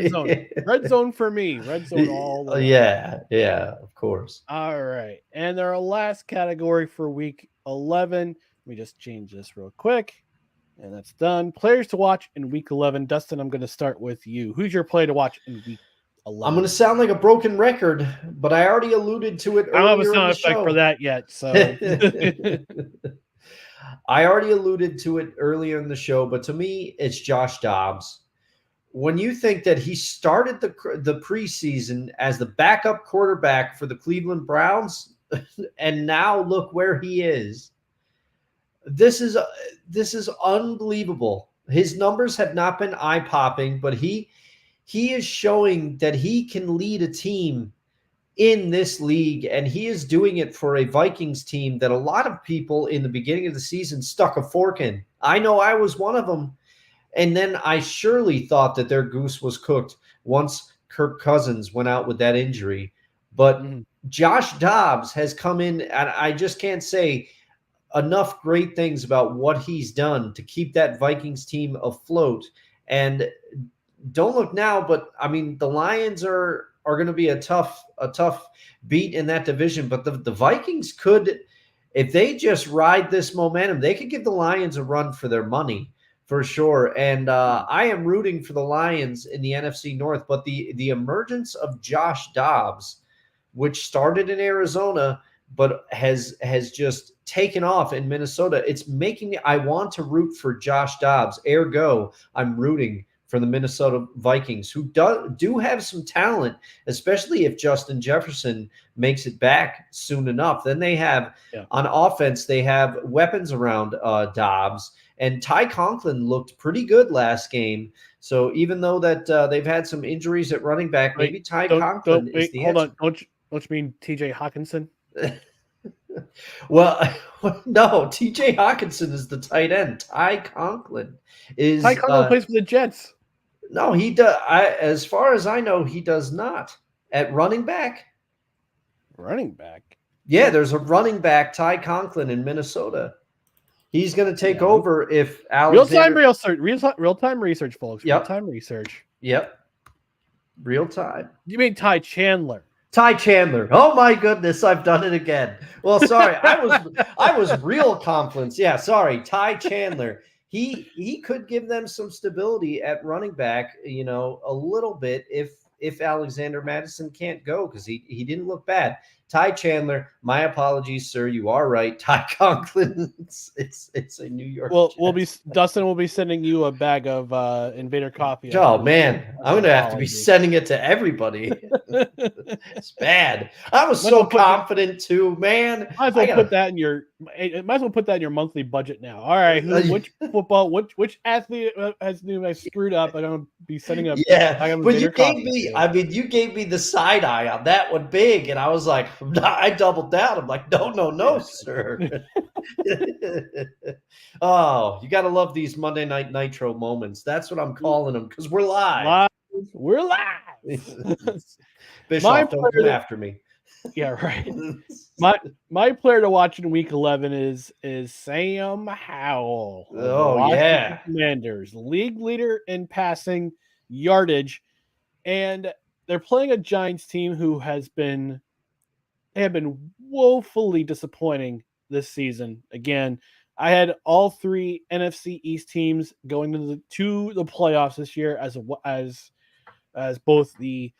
red zone for me, red zone all the way. Yeah, of course. All right, and our last category for week 11. Let me just change this real quick, and that's done. Players to watch in week 11. Dustin, I'm going to start with you. Who's your play to watch in week 11? I'm going to sound like a broken record, but I already alluded to it earlier. I don't have a sound effect for that yet, so I already alluded to it earlier in the show, but to me, it's Josh Dobbs. When you think that he started the preseason as the backup quarterback for the Cleveland Browns, and now look where he is. This is unbelievable. His numbers have not been eye-popping, but he is showing that he can lead a team in this league, and he is doing it for a Vikings team that a lot of people in the beginning of the season stuck a fork in. I know I was one of them, and then I surely thought that their goose was cooked once Kirk Cousins went out with that injury. But Josh Dobbs has come in, and I just can't say enough great things about what he's done to keep that Vikings team afloat. And don't look now, but I mean, the Lions are going to be a tough beat in that division. But the Vikings could, if they just ride this momentum, they could give the Lions a run for their money for sure. And I am rooting for the Lions in the NFC North. But the emergence of Josh Dobbs, which started in Arizona, but has just taken off in Minnesota, it's making me, I want to root for Josh Dobbs. Ergo, I'm rooting for the Minnesota Vikings, who do have some talent, especially if Justin Jefferson makes it back soon enough. Then they have, on offense, they have weapons around Dobbs. And Ty Conklin looked pretty good last game. So even though that they've had some injuries at running back, maybe Ty Conklin is the answer. Hold on. Don't you mean TJ Hawkinson? Well, no, TJ Hawkinson is the tight end. Ty Conklin plays for the Jets. No, he does. As far as I know, he does not. At running back? Running back? Yeah, there's a running back, Ty Conklin, in Minnesota. He's going to take over if Alexander... Real-time research, folks. Yep. Real-time research. Yep. Real time. You mean Ty Chandler? Ty Chandler. Oh my goodness, I've done it again. Well, sorry, I was real confident. Yeah, sorry, Ty Chandler. He could give them some stability at running back, a little bit if Alexander Madison can't go, because he didn't look bad. Ty Chandler, my apologies, sir. You are right. Ty Conklin, it's a New York. Jets. Dustin will be sending you a bag of Invader coffee. Oh man, I'm gonna have to be sending it to everybody. It's bad. I was so confident too, man. Might as well put that in your monthly budget now. All right, which athlete has screwed up? I'm gonna be sending up. Yeah, but you gave me. I mean, you gave me the side eye on that one big, and I was like, I doubled down. I'm like, no, sir. Oh, you gotta love these Monday Night Nitro moments. That's what I'm calling them because we're live. We're live. Bischoff, don't come after me. Yeah, right. My player to watch in Week 11 is Sam Howell. Oh yeah, Commanders, league leader in passing yardage, and they're playing a Giants team who have been woefully disappointing this season. Again, I had all three NFC East teams going to the playoffs this year as both the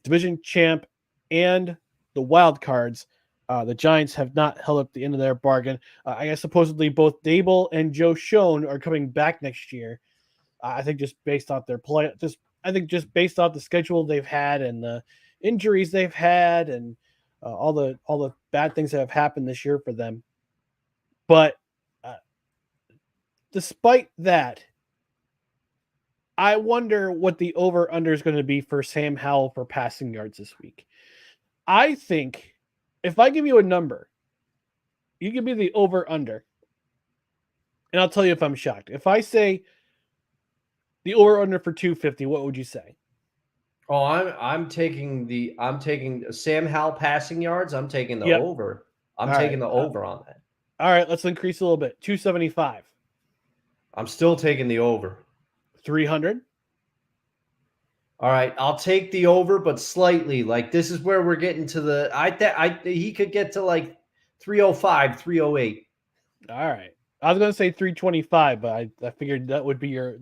division champ and the wild cards. The Giants have not held up the end of their bargain. I guess supposedly both Dable and Joe Schoen are coming back next year. I think just based off their play, just based off the schedule they've had and the injuries they've had and all the bad things that have happened this year for them. But despite that, I wonder what the over-under is going to be for Sam Howell for passing yards this week. I think if I give you a number, you give me the over-under, and I'll tell you if I'm shocked. If I say the over-under for 250, what would you say? Oh, I'm taking Sam Howell passing yards. I'm taking the over. I'm taking the over on that. All right, let's increase a little bit. 275. I'm still taking the over. 300. All right, I'll take the over, but slightly. Like this is where we're getting to the. He could get to like 305, 308. All right, I was going to say 325, but I figured that would be your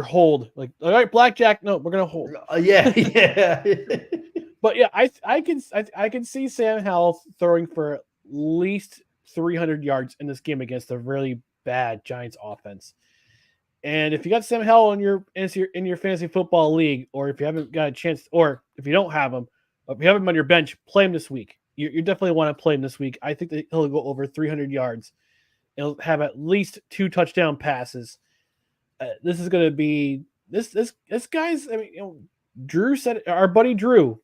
hold. Like, all right, blackjack. No, we're gonna hold. Yeah. But yeah, I can see Sam Howell throwing for at least 300 yards in this game against a really bad Giants offense. And if you got Sam Howell in your fantasy football league, or if you haven't got a chance, or if you don't have him, if you have him on your bench, play him this week. You definitely want to play him this week. I think that he'll go over 300 yards. He'll have at least 2 touchdown passes. This is going to be this guy's. I mean, Drew said it, our buddy Drew,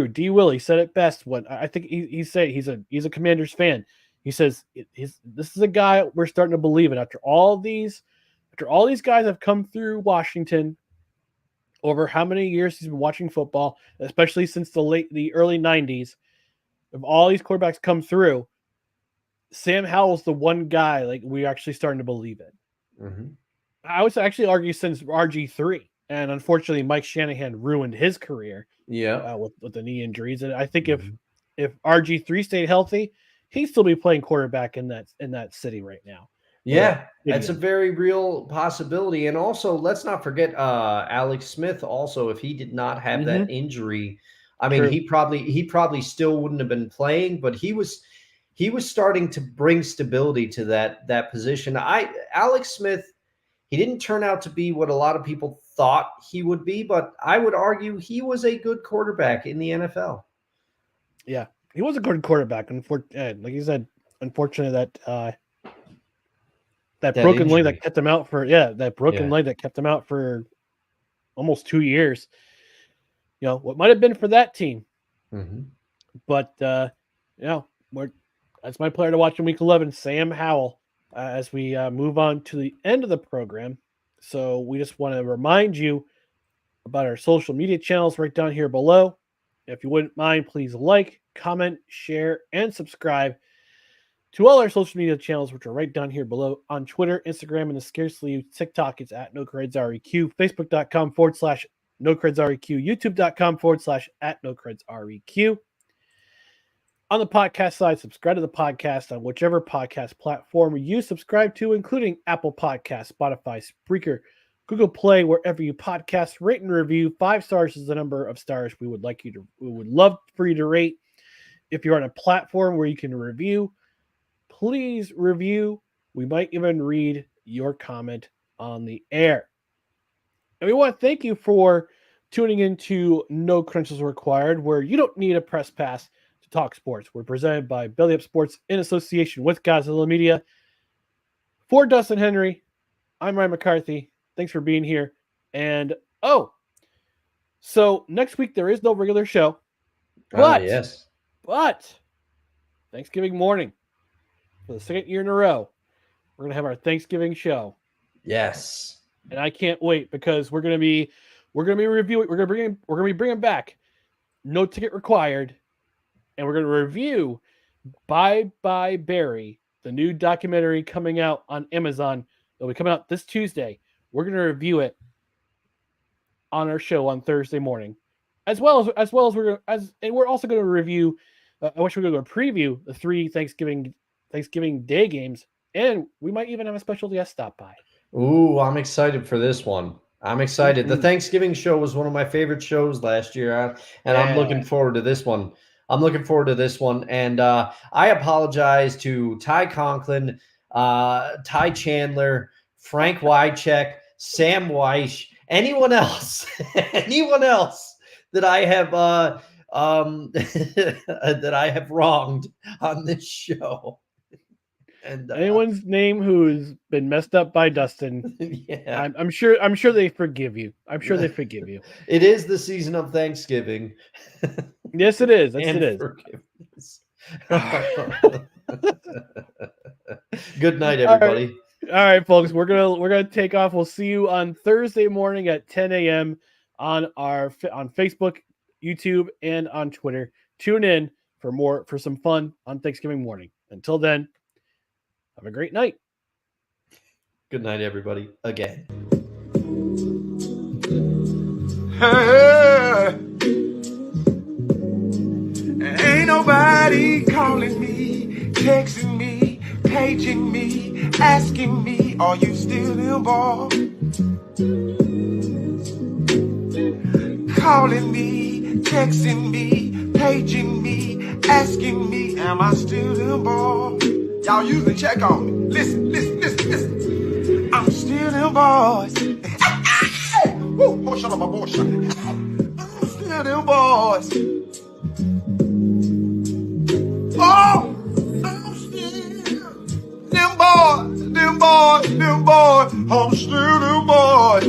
D. Willie said it best. What I think he said he's a Commanders fan. He says this is a guy we're starting to believe in after all these guys have come through Washington over how many years he's been watching football, especially since the early 90s. If all these quarterbacks come through, Sam Howell's the one guy like we're actually starting to believe in. Mm-hmm. I would actually argue since RG3, and unfortunately Mike Shanahan ruined his career. With the knee injuries, and I think if RG3 stayed healthy, he'd still be playing quarterback in that city right now. Yeah, that's a very real possibility. And also, let's not forget Alex Smith. Also, if he did not have that injury, I mean, he probably still wouldn't have been playing. But he was starting to bring stability to that position. Alex Smith, he didn't turn out to be what a lot of people thought he would be, but I would argue he was a good quarterback in the NFL. Yeah, he was a good quarterback. Like you said, unfortunately that broken leg that kept him out for leg that kept him out for almost 2 years. You know what might have been for that team, but that's my player to watch in Week 11, Sam Howell. As we move on to the end of the program, so we just want to remind you about our social media channels right down here below. If you wouldn't mind, please like, comment, share, and subscribe to all our social media channels, which are right down here below on Twitter, Instagram, and the scarcely used TikTok. It's at NoCredsREQ, Facebook.com/NoCredsREQ, YouTube.com/@NoCredsREQ. On the podcast side, subscribe to the podcast on whichever podcast platform you subscribe to, including Apple Podcasts, Spotify, Spreaker, Google Play, wherever you podcast, rate and review. 5 stars is the number of stars we would love for you to rate. If you're on a platform where you can review, please review. We might even read your comment on the air. And we want to thank you for tuning into No Credentials Required, where you don't need a press pass to talk sports. We're presented by Belly Up Sports in association with Gozilla Media. For Dustin Henry, I'm Ryan McCarthy. Thanks for being here. And, so next week there is no regular show. But Thanksgiving morning, for the second year in a row, we're going to have our Thanksgiving show. Yes. And I can't wait because we're going to be reviewing. We're going to be bringing back No Ticket Required, and we're going to review Bye Bye Barry, the new documentary coming out on Amazon. It'll be coming out this Tuesday. We're going to review it on our show on Thursday morning, as well as we're also going to review. I wish we could go preview the 3 Thanksgiving Day games, and we might even have a special guest stop by. Ooh, I'm excited for this one. I'm excited. Mm-hmm. The Thanksgiving show was one of my favorite shows last year, and I'm looking forward to this one. And I apologize to Ty Conklin, Ty Chandler, Frank Wycheck, Sam Weish, anyone else that I have that I have wronged on this show. And anyone's name who's been messed up by Dustin, yeah, I'm sure they forgive you. I'm sure they forgive you. It is the season of Thanksgiving. Yes, it is. And it is. Forgiveness. Good night, everybody. All right, folks, we're gonna take off. We'll see you on Thursday morning at 10 a.m. on Facebook, YouTube, and on Twitter. Tune in for some fun on Thanksgiving morning. Until then, have a great night. Good night, everybody. Again. Hey, ain't nobody calling me, texting me, paging me, asking me, are you still involved? Calling me, texting me, paging me, asking me, am I still involved? Y'all usually check on me. Listen. I'm still involved. Woo, shut up, my boy. I'm still involved. Oh, I'm still them boys. I'm still involved. I'm still them boys.